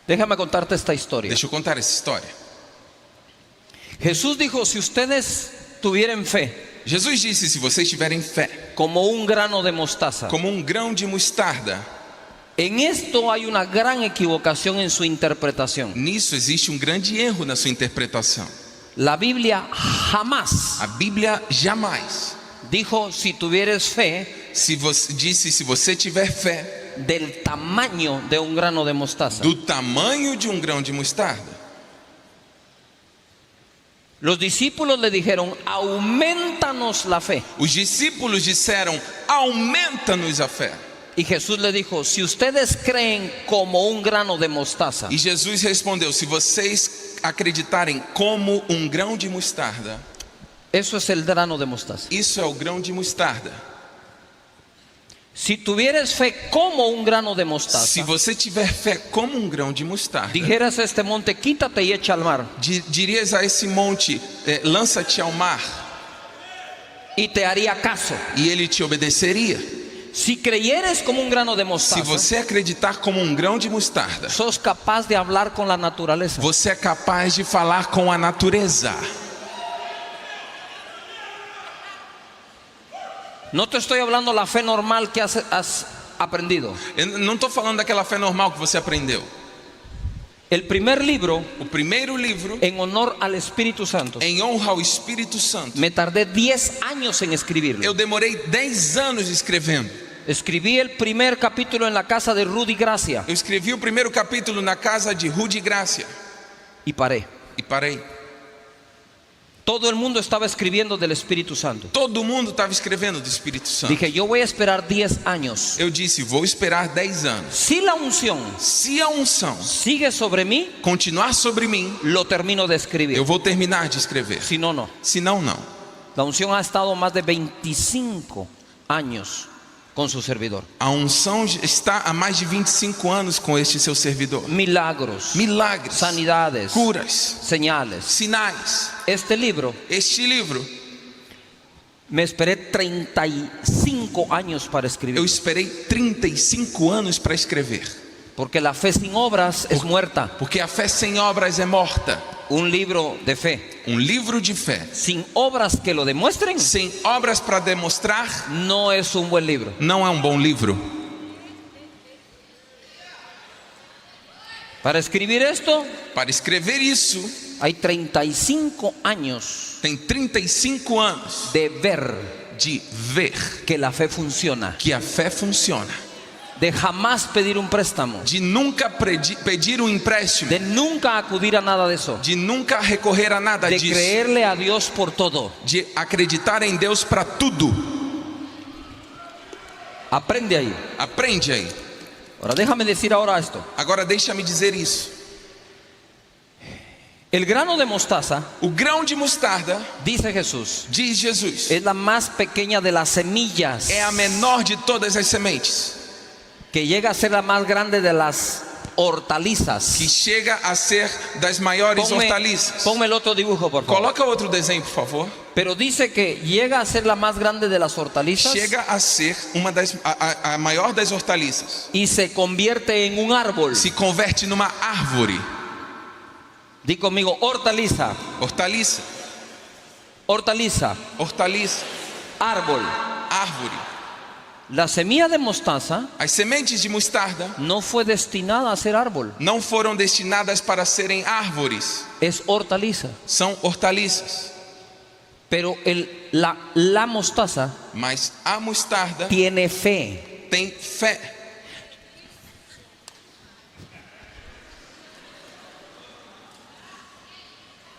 Déjame contarte esta historia. Deixa eu contar essa história. Jesús dijo, si ustedes tuvieran fe Jesus disse: se vocês tiverem fé, como un grano de mostaza. como um grão de mostarda. En esto hay una gran equivocación en su interpretación. Nisso existe um grande erro na sua interpretação. La Biblia jamás A Bíblia jamais dijo, si tuvieres fe disse: se você tiver fé del tamaño de un grano de mostaza. do tamanho de um grão de mostarda. Los discípulos le dijeron, aumentanos la fe. Os discípulos disseram: aumenta-nos a fé. Y Jesús le dijo, si ustedes creen como un grano de mostaza, E Jesus respondeu: se vocês acreditarem como um grão de mostarda, eso es el grano de mostaza. isso é o grão de mostarda. Si tuvieres fe como un grano de Se mostaza, você tiver fé como um grão de mostarda, dijeras a este monte, quítate y echa al mar, dirias a esse monte: lança-te ao mar, y te haría caso. e ele te obedeceria. Si creyeres como un grano de Se mostaza, você acreditar como um grão de mostarda, sos capaz de hablar con la naturaleza. você é capaz de falar com a natureza. No te estoy hablando la fe normal que has aprendido. Eu não estou falando daquela fé normal que você aprendeu. El primer libro, O primeiro livro, en honor al Espíritu Santo, em honra ao Espírito Santo, me tardé 10 años en escribirlo. eu demorei 10 anos escrevendo. Escribí el primer capítulo en la casa de Rudy Gracia Eu escrevi o primeiro capítulo na casa de Rudy Gracia y paré. e parei. Todo el mundo estaba escribiendo del Espíritu Santo. Todo mundo estava escrevendo do Espírito Santo. Dije, yo voy a esperar 10 años. Eu disse: vou esperar 10 anos. Si la unción Se a unção sigue sobre mí, continuar sobre mim, lo termino de escribir. eu vou terminar de escrever. Si no, no. Se não, não. La unción ha estado más de 25 años con su servidor. A unção está há mais de 25 anos com este seu servidor. Milagros, Milagres, sanidades, curas, señales. sinais. Este libro, Este livro, me esperé 35 años para eu escribirlo. esperei 35 anos para escrever. Porque la fe sin obras es muerta. Porque a fé sem obras é morta. Un libro de fe Um livro de fé sin obras que lo demuestren sem obras para demonstrar no es un buen libro. não é um bom livro. Para escribir esto Para escrever isso, hay 35 años tem 35 anos de ver de ver que la fe funciona, que a fé funciona. de jamás pedir un préstamo, De nunca pedir um empréstimo. de nunca acudir a nada de eso, De nunca recorrer a nada de disso. creerle a Dios por todo. De acreditar em Deus para tudo. Aprende ahí. Aprende aí. Ahora déjame decir ahora esto. Agora deixa-me dizer isso. El grano de mostaza, O grão de mostarda, dice Jesús, diz Jesus, es la más pequeña de las semillas, é a menor de todas as sementes, que llega a ser la más grande de las hortalizas. que chega a ser das maiores hortaliças. Ponme el otro dibujo, por favor. Coloca outro desenho, por favor. Pero dice que llega a ser la más grande de las hortalizas Chega a ser a maior das hortaliças. y se convierte en un árbol. Se converte numa árvore. Di conmigo, hortaliza, Hortaliça, hortaliza, hortaliça, árbol. árvore. La semilla de mostaza As sementes de mostarda no fue destinada a ser árbol, não foram destinadas para serem árvores, es hortaliza. são hortaliças. Pero la mostaza Mas a mostarda tiene fe. tem fé.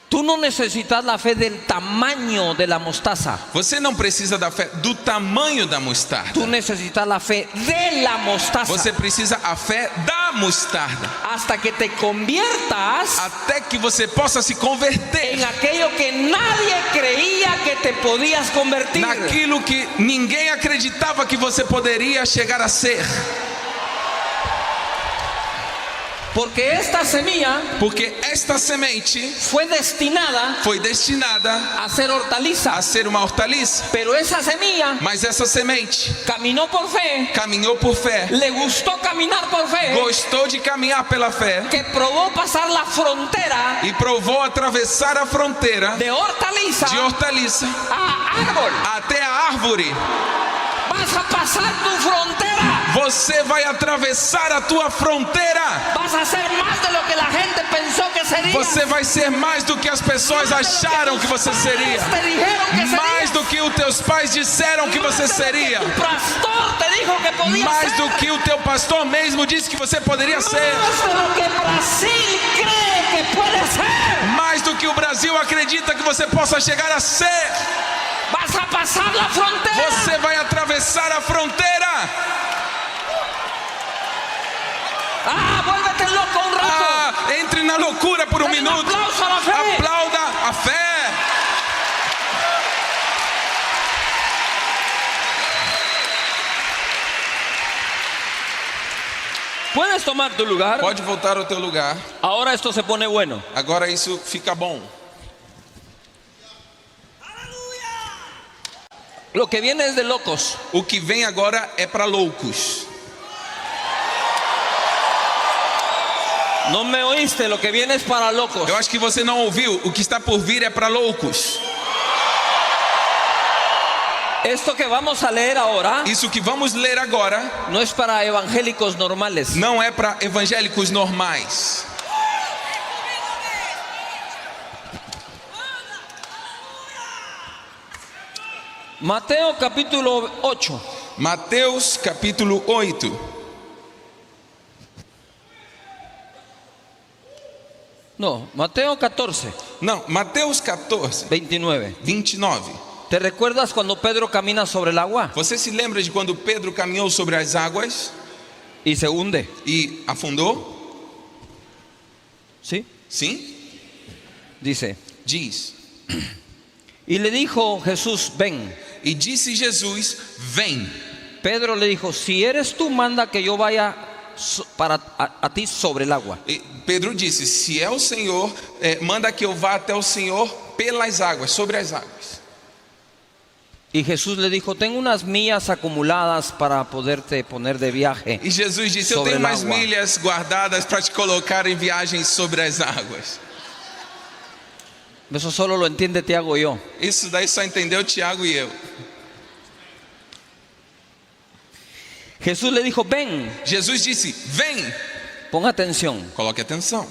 Tú no necesitas la fe del tamaño de la mostaza. Você não precisa da fé do tamanho da mostarda. Tú necesitas la fe de la mostaza. Você precisa a fé da mostarda. Hasta que te conviertas Até que você possa se converter en aquello que nadie creía que te podías convertir. naquilo que ninguém acreditava que você poderia chegar a ser. Porque esta semilla Porque esta semente fue destinada foi destinada a ser hortaliza. a ser uma hortaliça. Pero esa semilla Mas essa semente caminó por fe, caminhou por fé, le gustó caminar por fe, gostou de caminhar pela fé que probó pasar la frontera e provou atravessar a fronteira de hortaliza de hortaliça a árbol. até a árvore. Vas a pasar tu frontera. Você vai atravessar a tua fronteira. Vas a ser más de lo que la gente pensó que sería. Você vai ser mais do que as pessoas acharam que você seria. Te dijeron que Mais serías. do que os teus pais disseram que você seria. Tu pastor te dijo que podías Mais ser. do que o teu pastor mesmo disse que você poderia ser. Más de lo que Brasil cree que puede ser. Mais do que o Brasil acredita que você possa chegar a ser. Vas a pasar la frontera. Você vai atravessar a fronteira. Vuélvete loco un rato. Entre na loucura por um Dale un minuto. aplauso a la fe. Aplauda a fé. Puedes tomar tu lugar. Pode voltar ao teu lugar. Ahora esto se pone bueno. Agora isso fica bom. Lo que viene es de locos. O que vem agora é para loucos. No me oíste, lo que viene es para locos. Eu acho que você não ouviu. O que está por vir é para loucos. Esto que vamos a leer ahora Isso que vamos ler agora no es para evangélicos normales. não é para evangélicos normais. Mateo capítulo 8. Mateus capítulo 8. No, Mateo 14, Não, Mateus 14, 29. 29. ¿Te recuerdas cuando Pedro camina sobre el agua Você se lembra de quando Pedro caminhou sobre as águas y se hunde? e afundou? ¿Sí? Sim? Dice. Diz. Y le dijo Jesús, ven. E disse Jesus: Vem. Pedro le dijo, si eres tú, manda que yo vaya a ti sobre el agua. E Pedro disse: Se é o Senhor, manda que eu vá até o Senhor pelas águas, sobre as águas. Y Jesús le dijo, tengo unas millas acumuladas para poderte poner de viaje. E Jesus disse: Eu Sobre tenho el mais agua. milhas guardadas para te colocar em viagem sobre as águas. Eso solo lo entiende Tiago y yo. Isso daí só entendeu Tiago e eu. Jesús le dijo, ven. Jesus disse: Vem. Ponga atención. Coloque atenção.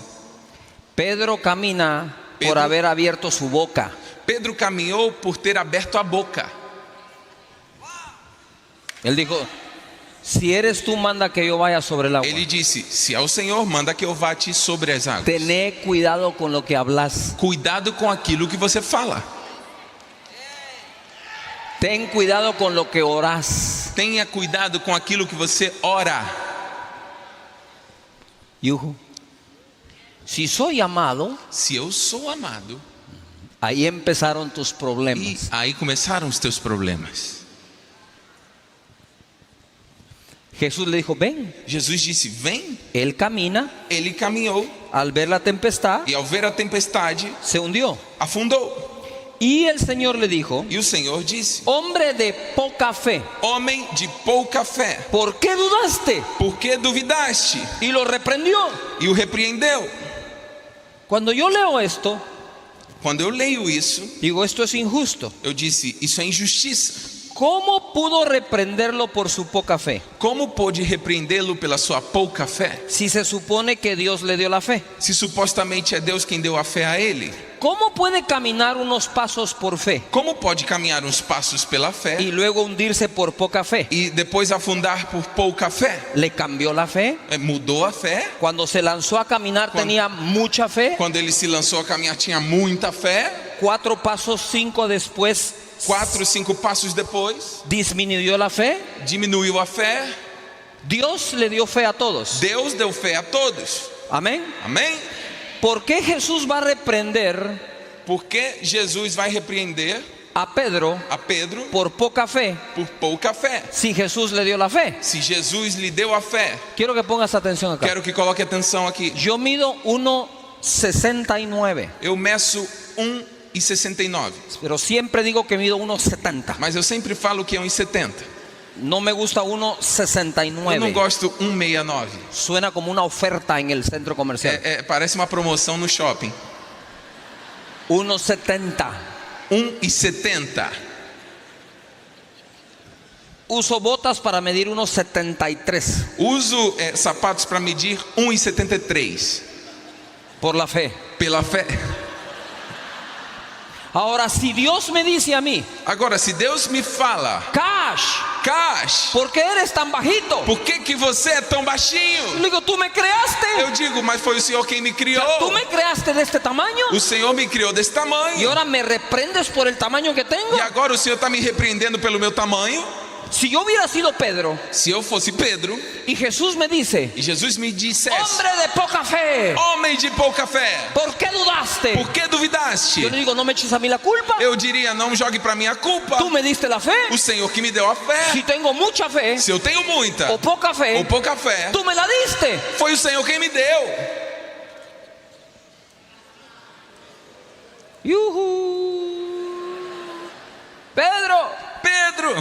Pedro camina por Pedro- haber abierto su boca. Pedro caminhou por ter aberto a boca. Él dijo, si eres tú, manda que yo vaya sobre el agua. Ele disse: Se é o Senhor, manda que eu vá te sobre as águas. Tené cuidado con lo que hablas. Cuidado com aquilo que você fala. Ten cuidado con lo que orás. Tenha cuidado com aquilo que você ora. Yuhu. Si soy amado, Se eu sou amado, ahí empezaron tus e problemas. aí começaram os teus problemas. Jesús le dijo, ven. Jesus disse: vem. Él camina, Ele caminhou al ver la tempestad, e ao ver a tempestade, se hundió. afundou. Y el Señor le dijo, E o Senhor disse: hombre de poca fe, homem de pouca fé, ¿por qué dudaste? por que duvidaste? Y lo reprendió. E o repreendeu. Cuando yo leo esto, Quando eu leio isso, digo, esto es injusto. eu disse: isso é injustiça. ¿Cómo pudo reprenderlo por su poca fe? Como pôde repreendê-lo pela sua pouca fé? Si se supone que Dios le dio la fe. Se supostamente é Deus quem deu a fé a ele. ¿Cómo puede caminar unos pasos por fe Como pode caminhar uns passos pela fé y luego hundirse por poca fe? e depois afundar por pouca fé? ¿Le cambió la fe? Mudou a fé. Cuando se lanzó a caminar tenía mucha fe. Quando ele se lançou a caminhar, tinha muita fé. 4 pasos, 5 después, 4, 5 passos depois, disminuyó la fe. diminuiu a fé. Dios le dio fe a todos. Deus deu fé a todos. Amén. Amém? ¿Por qué Jesús va a reprender Porque Jesus vai repreender a Pedro a Pedro por poca fe por pouca fé. si Jesús le dio la fe? Se Jesus lhe deu a fé. Quiero que pongas atención acá. Quero que coloque atenção aqui. Yo mido 1,69, Eu meço 1,69. pero siempre digo que mido 1,70. Mas eu sempre falo que é 1,70. No me gusta Eu não 1,69. gosto 1,69. Suena como una oferta en el centro comercial. Parece uma promoção no shopping. 1,70. 1,70. Uso botas para medir 1,73 Uso sapatos para medir 1,73. por la fe. Pela fé. Ahora, si Dios me dice a mí, Agora, se Deus me fala: Cash, Cash, ¿por qué eres tan bajito? por que você é tão Yo baixinho? le digo, tú me creaste. Eu digo: mas foi o Senhor quem me criou. Tú me creaste de este tamaño O Senhor me criou desse y tamanho. ahora me reprendes por el tamaño que tengo. E agora o Senhor está me repreendendo pelo meu tamanho. Si yo hubiera sido Pedro Se eu fosse Pedro y Jesús me dice, e Jesus me dissesse: hombre de poca fe, homem de pouca fé, ¿por qué dudaste? por que duvidaste? Yo le digo, no me eches a mí la culpa. Eu diria: não jogue para mim a culpa. Tú me diste la fe. O Senhor que me deu a fé. Si tengo mucha fe Se eu tenho muita o poca ou fe, pouca fé, tú me la diste. foi o Senhor quem me deu. Pedro,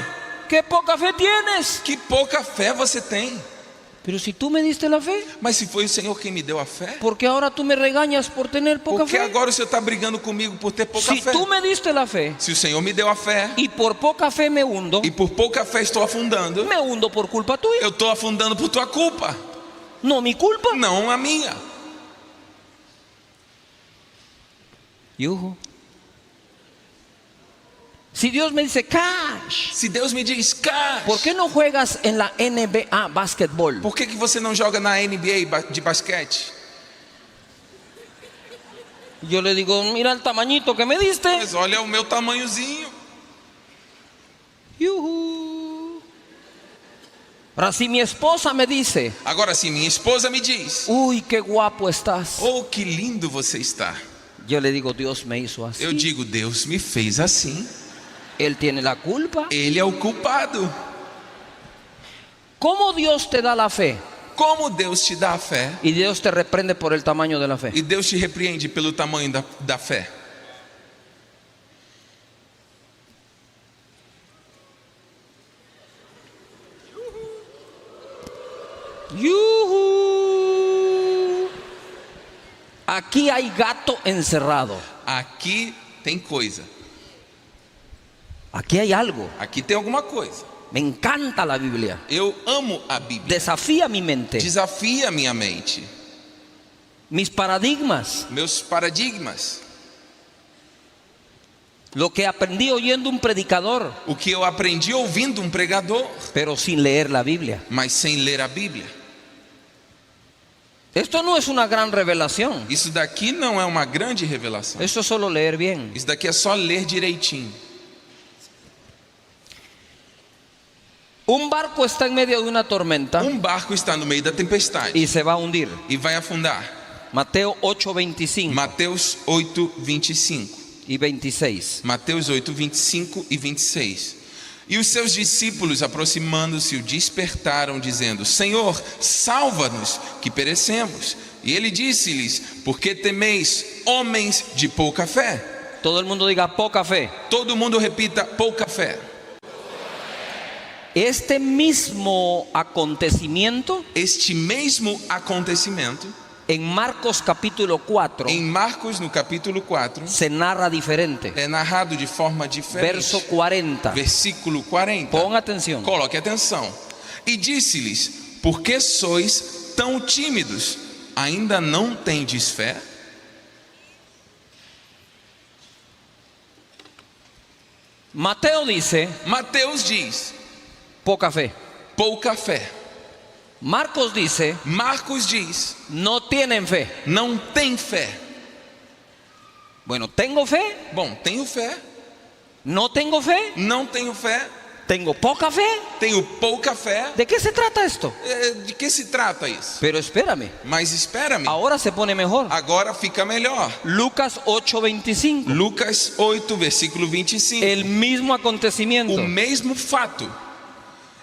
¿qué poca fe tienes? que pouca fé você tem. Pero si tú me diste la fe, Mas se foi o Senhor quem me deu a fé, ¿por qué ahora tú me regañas por tener poca por que fe? agora o Senhor está brigando comigo por ter pouca Si fé? tú me diste la fe Se o Senhor me deu a fé y por poca fe me hundo e por pouca fé estou afundando, por culpa tuya. eu estou afundando por tua culpa, No mi culpa. não a minha. Yuhu. Si Dios me dice, Cash, Se Deus me diz: Cash, ¿por qué no juegas en la NBA básquetbol? por que você não joga na NBA de basquete? Yo le digo, mira el tamañito que me diste. Mas olha o meu tamanhozinho. Yuhu. Ahora, si mi esposa me dice, Agora, se minha esposa me diz: uy, qué guapo estás, oh, que lindo você está, yo le digo, Dios me hizo así. eu digo: Deus me fez assim. Él tiene la culpa. Ele é o culpado. ¿Cómo Dios te da la fe? Como Deus te dá a fé Y Dios te reprende por el tamaño de la fe. e Deus te repreende pelo tamanho da fé. Yuhu. Aquí hay gato encerrado. Aqui tem coisa. Aquí hay algo. Aqui tem alguma coisa. Me encanta la Biblia. Eu amo a Bíblia. Desafía mi mente, Desafia minha mente, mis paradigmas, meus paradigmas, lo que aprendí oyendo un predicador, o que eu aprendi ouvindo um pregador, pero sin leer la Biblia. mas sem ler a Bíblia. Esto no es una gran revelación. Isso daqui não é uma grande revelação. Esto es solo leer bien. Isso daqui é só ler direitinho. Un barco está en medio de una tormenta Barco está no meio da tempestade y se va a hundir. e vai afundar. Mateo 8:25 Mateus 8, 25. y 26. Mateus 8, 25 e 26. E os seus discípulos, aproximando-se, o despertaram, dizendo: Senhor, salva-nos, que perecemos. E ele disse-lhes: Por que temeis, homens de pouca fé? Todo el mundo diga poca fe. Todo mundo repita: pouca fé. Este mismo acontecimiento Este mesmo acontecimento, en Marcos capítulo 4 em Marcos, no capítulo 4, se narra diferente. é narrado de forma diferente. Verso 40. Versículo 40. Pon atención. Coloque atenção. E disse-lhes: Por que sois tão tímidos? Ainda não tendes fé? Mateo dice Mateus diz: poca fe. pouca fé. Marcos dice Marcos diz: no tienen fe. não tem fé. Bueno, tengo fe, Bom, tenho fé, no tengo fe, não tenho fé, tengo poca fe. tenho pouca fé. ¿De qué se trata esto? De que se trata isso? Pero espérame, Mas espera-me, ahora se pone mejor. agora fica melhor. Lucas 8:25. Lucas 8, versículo 25. El mismo acontecimiento. O mesmo fato.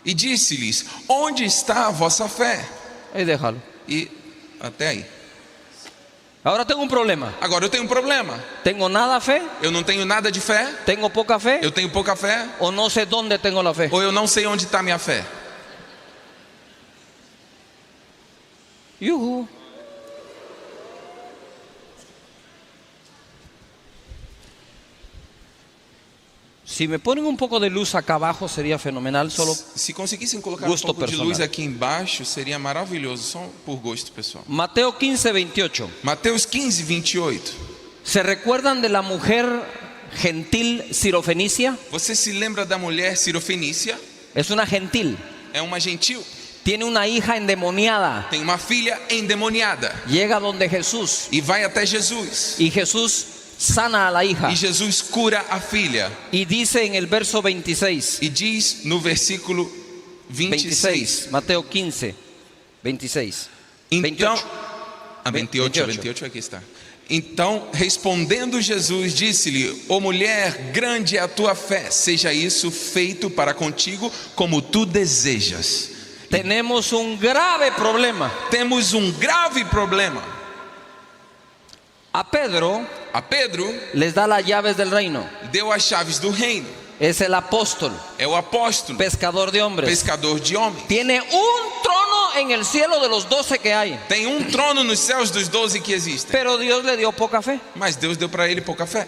E disse-lhes: Onde está a vossa fé? Ahí déjalo. E até aí. Ahora tengo un problema. Agora eu tenho um problema. ¿Tengo nada fe? Eu não tenho nada de fé. ¿Tengo poca fe? Eu tenho pouca fé. ¿O no sé dónde tengo la fe? Ou eu não sei onde está minha fé. Yuhu. Si me ponen un poco de luz acá abajo sería fenomenal, solo Se conseguissem colocar Gosto um pouco de personal. luz aqui embaixo, seria maravilhoso, só por gosto pessoal. Mateo 15:28. Mateus 15, 28. ¿Se recuerdan de la mujer gentil sirofenicia? Você se lembra da mulher sirofenícia? Es una gentil. É uma gentil. Tiene una hija endemoniada. Tem uma filha endemoniada. Llega donde Jesús E vai até Jesus. y Jesús sana a la hija. E Jesus cura a filha. Y dice en el verso 26. E diz no versículo 26. Mateo 15, 26. Então, 28. 28, 28 aqui está. Então, respondendo Jesus, disse-lhe: Ó mulher, grande é a tua fé, seja isso feito para contigo como tu desejas. Tenemos un grave problema. Temos um grave problema. A Pedro A Pedro les da las llaves del reino. deu as chaves do reino. Es el apóstol, É o apóstolo, pescador de hombres. pescador de homens. Tiene un trono en el cielo de los 12 que hay. Tem um trono nos céus dos 12 que existem. Pero Dios le dio poca fe. Mas Deus deu para ele pouca fé.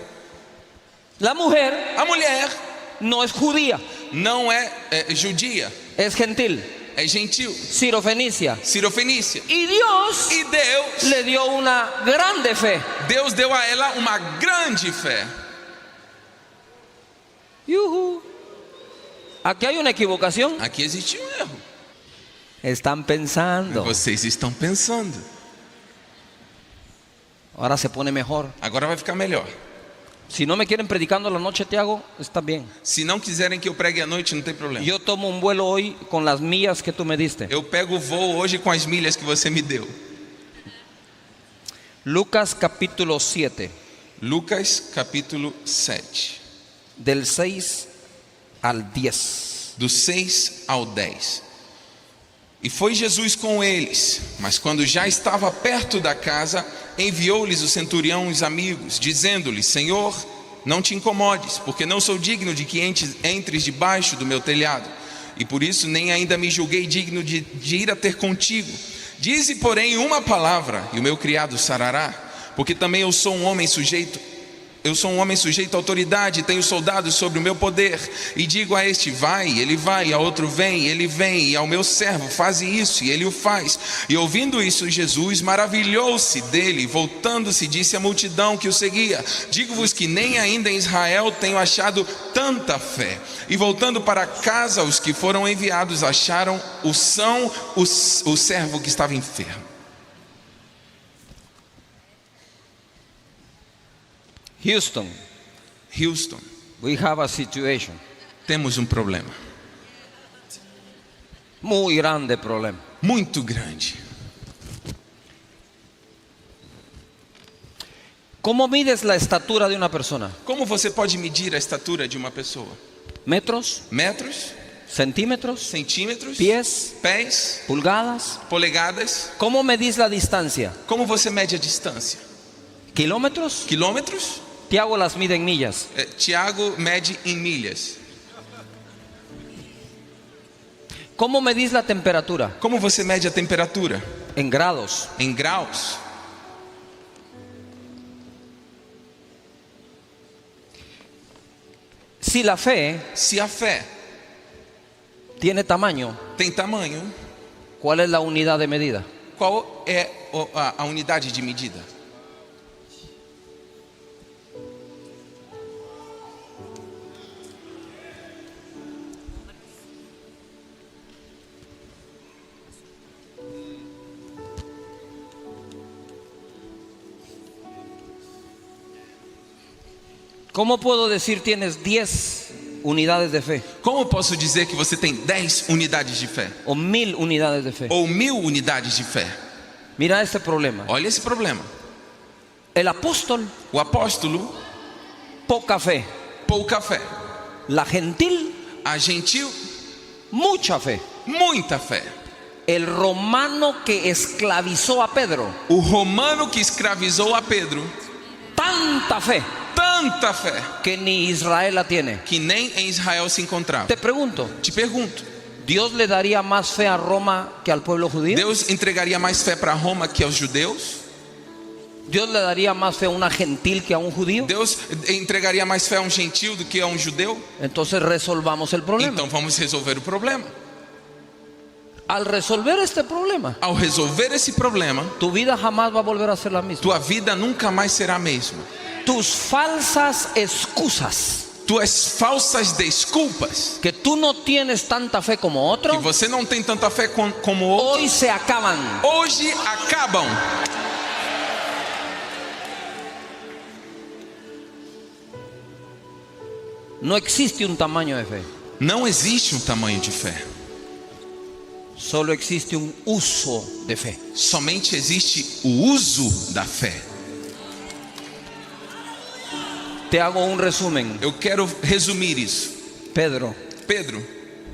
La mujer A mulher no es judía, não é judia, es gentil, é gentil, sirofenicia. sirofenícia. Y Dios E Deus le dio una grande fe. Deus deu a ela uma grande fé. Yuhu. Aquí hay una equivocación. Aqui existe um erro. Están pensando. Vocês estão pensando. Ahora se pone mejor. Agora vai ficar melhor. Si no me quieren predicando la noche, te hago, está bien. Se não quiserem que eu pregue à noite, não tem problema. Yo tomo un vuelo hoy con las millas que tú me diste. Eu pego o voo hoje com as milhas que você me deu. Lucas capítulo 7, Lucas capítulo 7, del 6 al 10. do 6 ao 10. E foi Jesus com eles, mas quando já estava perto da casa, enviou-lhes o centurião os amigos, dizendo-lhes: Senhor, não te incomodes, porque não sou digno de que entres debaixo do meu telhado, e por isso nem ainda me julguei digno de ir a ter contigo. Dize, porém, uma palavra, e o meu criado sarará, porque também eu sou um homem sujeito à autoridade, tenho soldados sobre o meu poder, e digo a este: vai, ele vai, a outro: vem, ele vem, e ao meu servo: faze isso, e ele o faz. E ouvindo isso, Jesus maravilhou-se dele, voltando-se, disse à multidão que o seguia: digo-vos que nem ainda em Israel tenho achado tanta fé. E voltando para casa, os que foram enviados acharam o servo que estava enfermo. Houston, We have a situation. temos um problema Muy grande problema. muito grande. ¿Cómo mides la estatura de una persona? Como você pode medir a estatura de uma pessoa? metros, metros, centímetros, centímetros, pies, pés, pulgadas. polegadas. ¿Cómo medís la distancia? Como você mede a distância? ¿Kilómetros? Quilômetros? Tiago las mide en millas. Tiago mede em milhas. ¿Cómo medís la temperatura? Como você mede a temperatura? En grados. Em graus. Si la fe Se a fé tiene tamaño, tem tamanho, ¿cuál es la unidad de medida? qual é a unidade de medida? ¿Cómo puedo decir tienes 10 unidades de fe? Como posso dizer que você tem 10 unidades de fé? O 1000 unidades de fe. Ou 1000 unidades de fé? Mira este problema. Olha esse problema. El apóstol, O apóstolo, poca fe. pouca fé. La gentil, A gentil, mucha fe. muita fé. El romano que esclavizó a Pedro, O romano que escravizou a Pedro, tanta fe tanta fé, que ni Israel la tiene. que nem em Israel se encontrava. Te pregunto, Te pergunto, ¿Dios le daría más fe a Roma que al pueblo judío? Deus entregaria mais fé para Roma que aos judeus? ¿Dios le daría más fe a una gentil que a un judío? Deus entregaria mais fé a um gentil do que a um judeu? Entonces resolvamos el problema. Então vamos resolver o problema. Al resolver este problema, Ao resolver esse problema, tu vida jamás va a volver a ser la misma. tua vida nunca mais será a mesma. Tus falsas excusas, Tuas falsas desculpas, que tú no tienes tanta fe como que otro, você não tem tanta fé como outro, hoy se acaban. hoje acabam. No existe un tamaño de fe, Não existe um tamanho de fé. solo existe un uso de fe. Somente existe o uso da fé. Te hago un resumen. Eu quero resumir isso. Pedro, Pedro,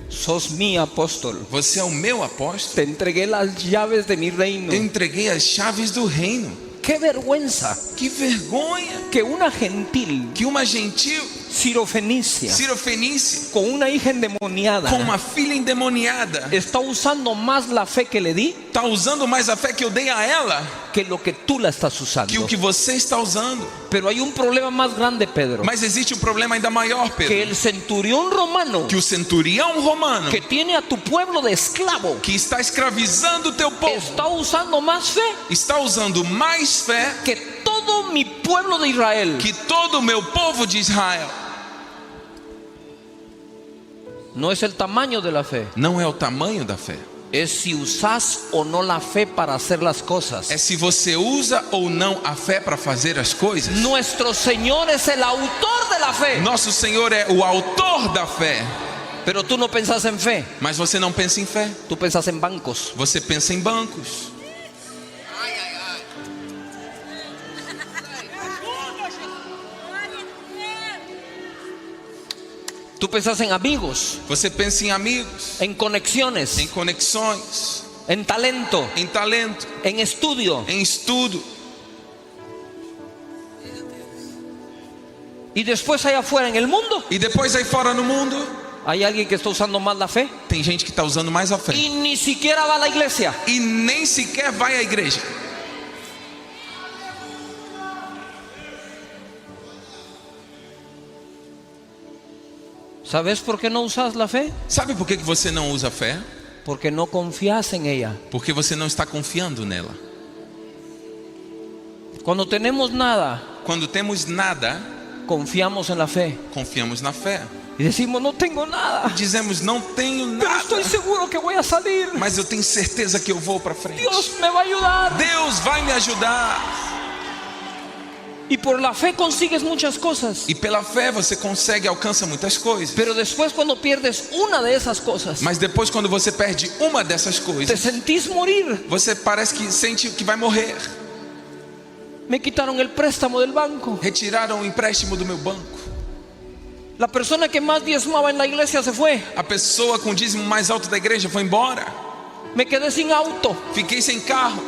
sos mi apóstol. você é o meu apóstolo. Te entregué las llaves de mi reino. Eu entreguei as chaves do reino. Qué vergüenza Que vergonha que una gentil que uma gentil sirofenicia sirofenícia con una hija endemoniada com uma filha endemoniada está usando más la fe que le di está usando mais a fé que eu dei a ela que lo que tú la estás usando. que o que você está usando. Pero hay un problema más grande, Pedro, Mas existe um problema ainda maior, que Pedro. el centurión romano Que o centurião romano que tiene a tu pueblo de esclavo que está escravizando o teu povo está usando más fe está usando mais fé que todo mi pueblo de Israel. que todo o meu povo de Israel. No es el tamaño de la fe, Não é o tamanho da fé, es si usas o no la fe para hacer las cosas. é se você usa ou não a fé para fazer as coisas. Nuestro Señor es el autor de la fe, Nosso Senhor é o autor da fé, pero tú no pensás en fe, mas você não pensa em fé, tú pensás en bancos. você pensa em bancos. Tú pensás en amigos, Você pensa em amigos, en conexiones, em conexões, en talento, em talento, en estudio. em estudo. Y después allá afuera en el mundo E depois aí fora no mundo, hay alguien que está usando más la fe tem gente que está usando mais a fé y ni siquiera va a la iglesia. e nem sequer vai à igreja. ¿Sabes por qué no usas la fe? Sabe por que você não usa a fé? Porque no confías en ella. Porque você não está confiando nela. Cuando tenemos nada, Quando temos nada, confiamos en la fe confiamos na fé. y decimos no tengo nada, Dizemos, não tenho pero nada, estoy seguro que voy a salir. mas eu tenho certeza que eu vou para frente. Dios me va a ayudar. Deus vai me ajudar. Y por la fe consigues muchas cosas. E pela fé você consegue, alcança muitas coisas. Pero después cuando pierdes una de esas cosas, Mas depois, quando você perde uma dessas te coisas, sentís morir. você parece que sente que vai morrer. Me quitaron el préstamo del banco. Retiraram o empréstimo do meu banco. La persona que más diezmaba en la iglesia se fue. A pessoa com o dízimo mais alto da igreja foi embora. Me quedé sin auto. Fiquei sem carro.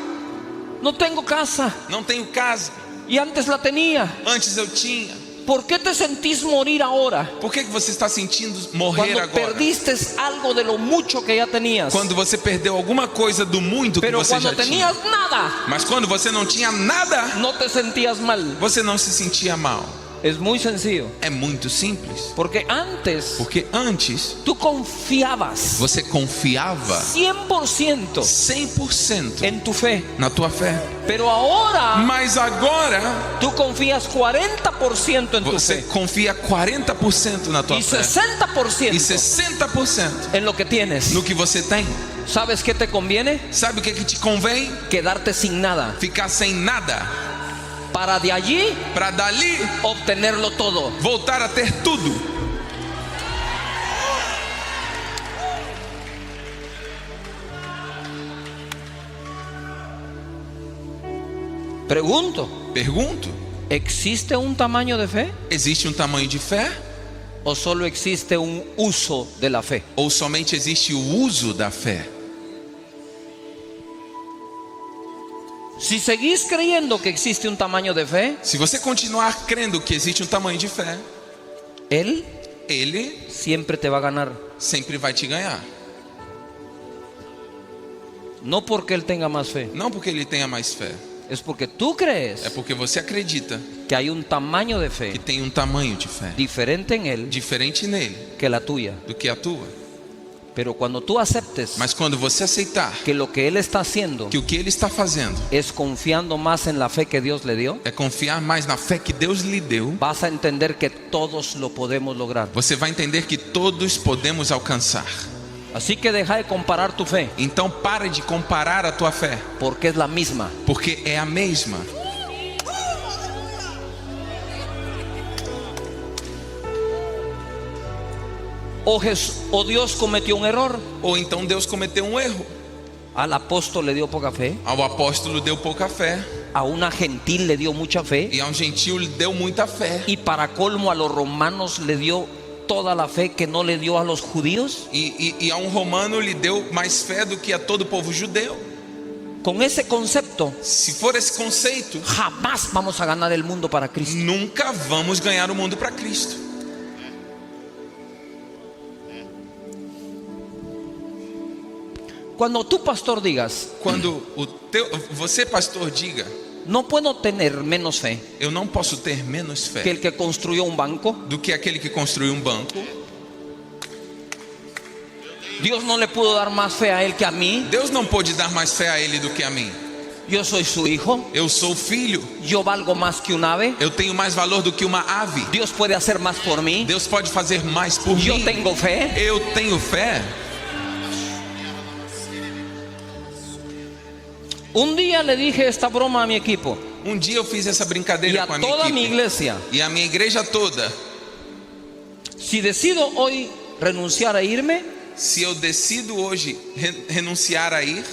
No tengo casa. Não tenho casa. Y antes la tenía. Antes eu tinha. ¿Por qué te sentís morir ahora? Por que você está sentindo morrer Cuando agora? perdiste algo de lo mucho que ya tenías. Quando você perdeu alguma coisa do muito que Pero você cuando já tinha. tenías nada, Mas quando você não tinha nada, no te sentías mal. você não se sentia mal. Es muy sencillo. É muito simples. Porque antes Porque antes tú confiabas você confiava 100% 100% en tu fe. na tua fé. Pero ahora Mas agora tú confías 40% en tu você fe. confia 40% na tua Y fé. 60% E 60% en lo que tienes. no que você tem. ¿Sabes qué te conviene? Sabe o que te convém? Quedarte sin nada. Ficar sem nada. Para de allí Para dali obtenerlo todo. voltar a ter tudo. Pregunto, Pergunto: ¿existe un tamaño de fe existe tamanho de fé? o solo existe un uso de la fe? Ou somente existe o uso da fé? Si seguís creyendo que existe un tamaño de fe, Se você continuar crendo que existe tamanho de fé, Él Ele siempre te va a ganar. sempre vai te ganhar. No porque Él tenga más fe, Não porque Ele tenha mais fé, es porque tú crees é porque você acredita que hay un tamaño de que fe tem tamanho de fé diferente en Él diferente nele que la tuya. do que a tua. Pero cuando tú aceptes Mas quando você aceitar que lo que Él está haciendo que o que Ele está fazendo es confiando más en la fe que Dios le dio, é confiar mais na fé que Deus lhe deu, vas a entender que todos lo podemos lograr. você vai entender que todos podemos alcançar. Así que deja de comparar tu fe, Então pare de comparar a tua fé, porque es la misma. porque é a mesma. O Dios cometió un error. Ou então Deus cometeu erro. Al apóstol le dio poca fe, Ao apóstolo deu pouca fé, a una gentil le dio mucha fe, e a gentil lhe deu muita fé, y para colmo a los romanos le dio toda la fe que no le dio a los judíos. e a romano lhe deu mais fé do que a todo o povo judeu. Con ese concepto Se for esse conceito, jamás vamos a ganar el mundo para Cristo. nunca vamos ganhar o mundo para Cristo. Cuando tú, pastor, digas, Quando você, pastor, diga: no puedo tener menos fe eu não posso ter menos que fé el que construyó un banco, do que aquele que construiu banco, Dios no le pudo dar más fe a él que a mí, Deus não pôde dar mais fé a ele do que a mim. yo soy su hijo, Eu sou filho, yo valgo más que un ave, eu tenho mais valor do que uma ave. Dios puede hacer más por mí, Deus pode fazer mais por yo mim. tengo fe. Eu tenho fé. Un día le dije esta broma a mi equipo Dia eu fiz essa y brincadeira a com a minha toda mi equipe iglesia: e a minha igreja toda. si decido hoy renunciar a irme, Se eu decido hoje renunciar a ir,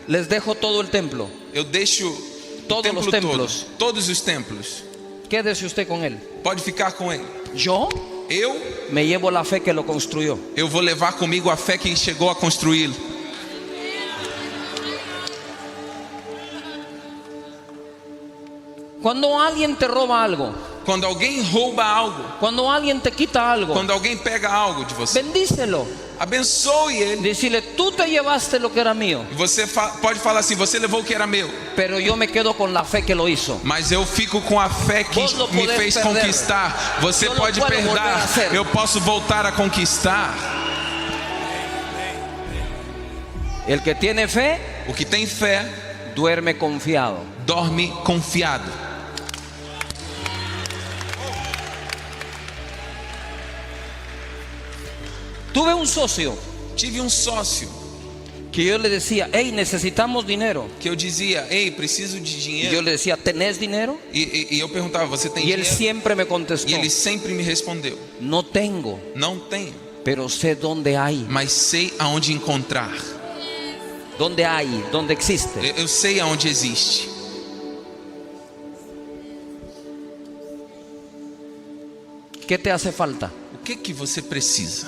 les dejo todo el templo, eu deixo o todos templo los templos. todo, todos os templos. Quédese usted con él. Pode ficar com ele. Yo Eu me llevo la fe que lo construyó. vou levar comigo a fé que chegou a construí-lo. Cuando alguien te roba algo, Quando alguém rouba algo, cuando alguien te quita algo, quando alguém pega algo de você, bendícelo. abençoe ele. Decirle: tú te llevaste lo que era mío, Você pode falar assim: você levou o que era meu, pero yo me quedo con la fe que lo hizo. mas eu fico com a fé que Vos lo me podés fez perder. conquistar. Você Eu não pode puedo volver a perder, ser. eu posso voltar a conquistar. El que tiene fe O que tem fé duerme confiado. dorme confiado. Tuve un socio Tive sócio que yo le decía: hey, necesitamos dinero. que eu dizia: ei, preciso de Y yo dinheiro. le decía: ¿tenés dinero? E eu perguntava: você tem Y él dinheiro? siempre me contestó: E ele sempre me respondeu: no tengo, não tenho, pero sé dónde hay. mas sei aonde encontrar. ¿Dónde hay? ¿Dónde existe? Eu sei aonde existe. ¿Qué te hace falta? O que você precisa?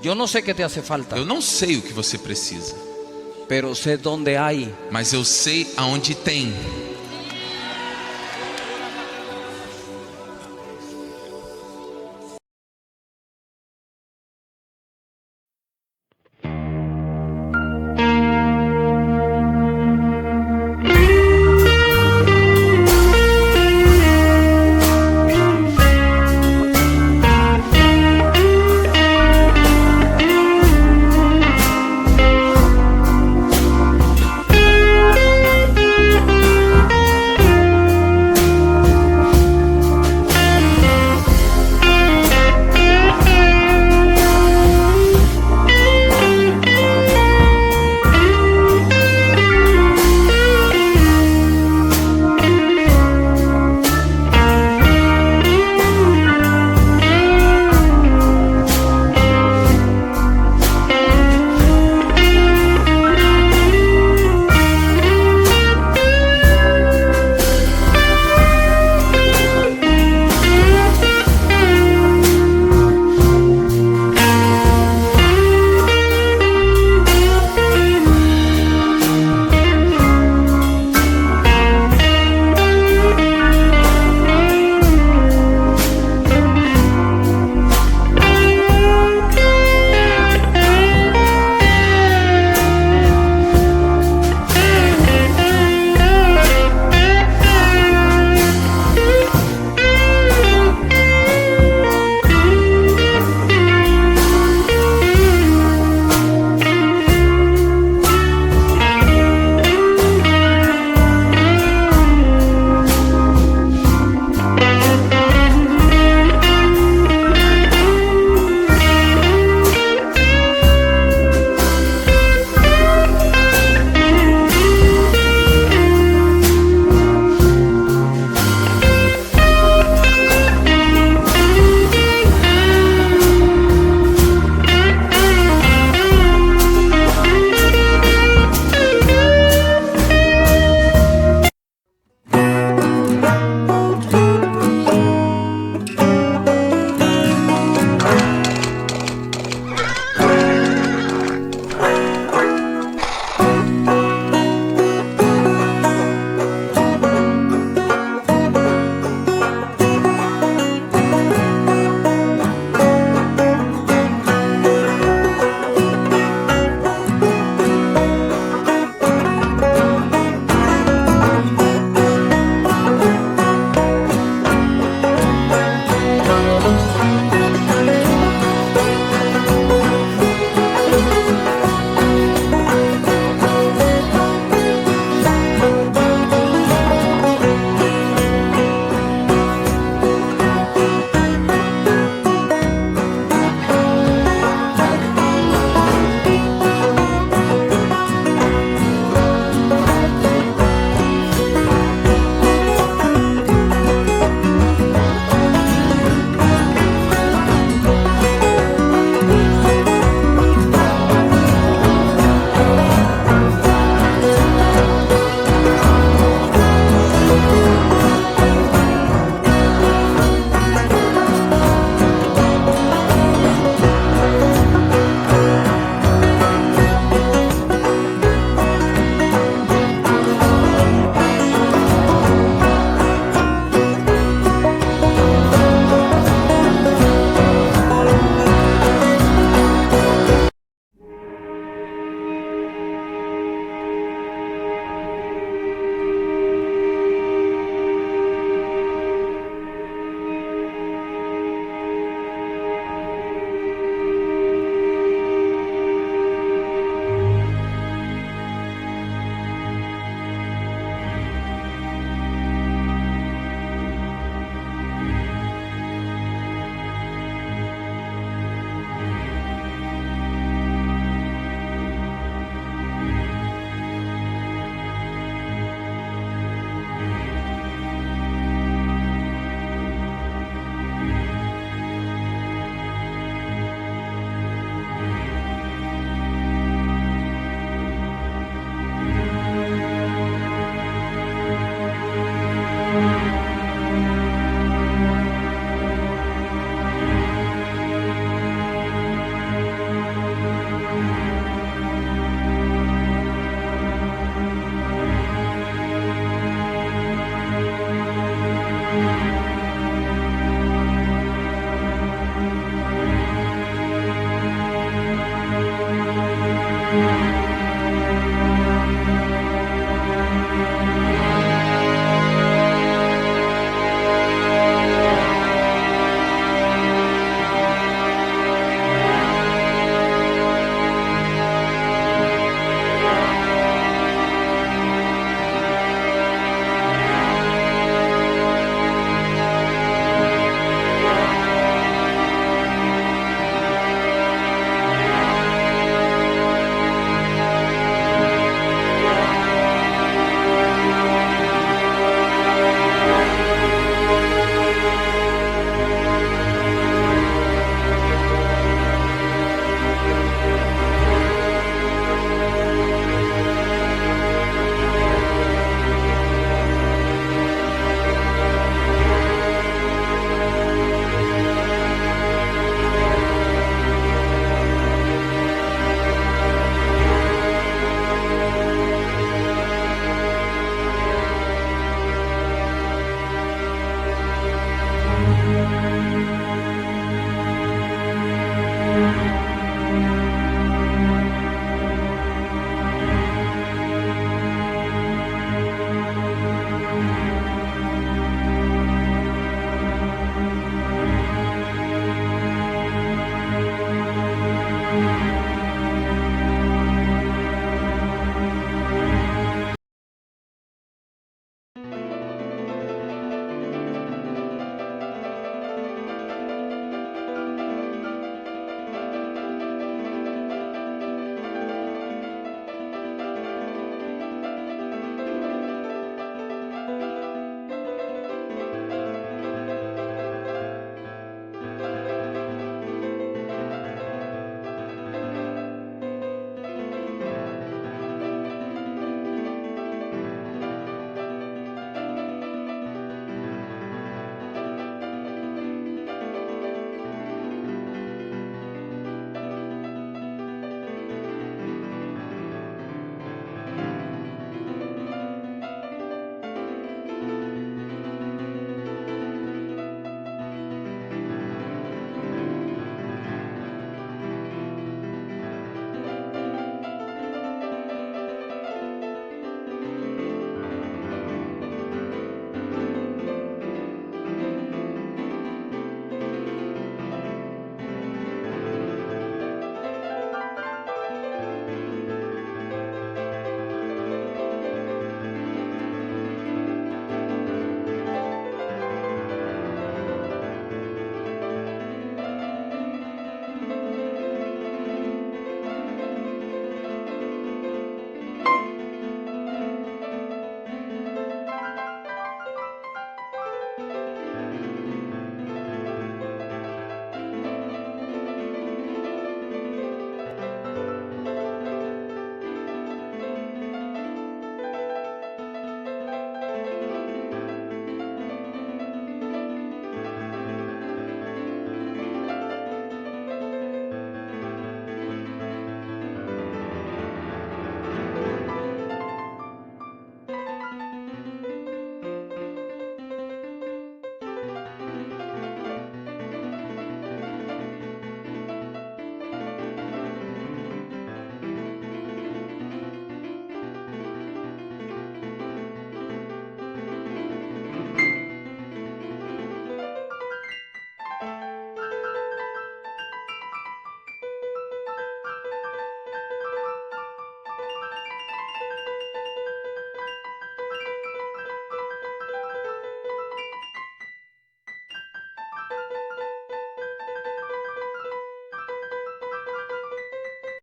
Yo no sé qué te hace falta, Eu não sei o que você precisa, pero sé dónde hay. mas eu sei aonde tem. Amén.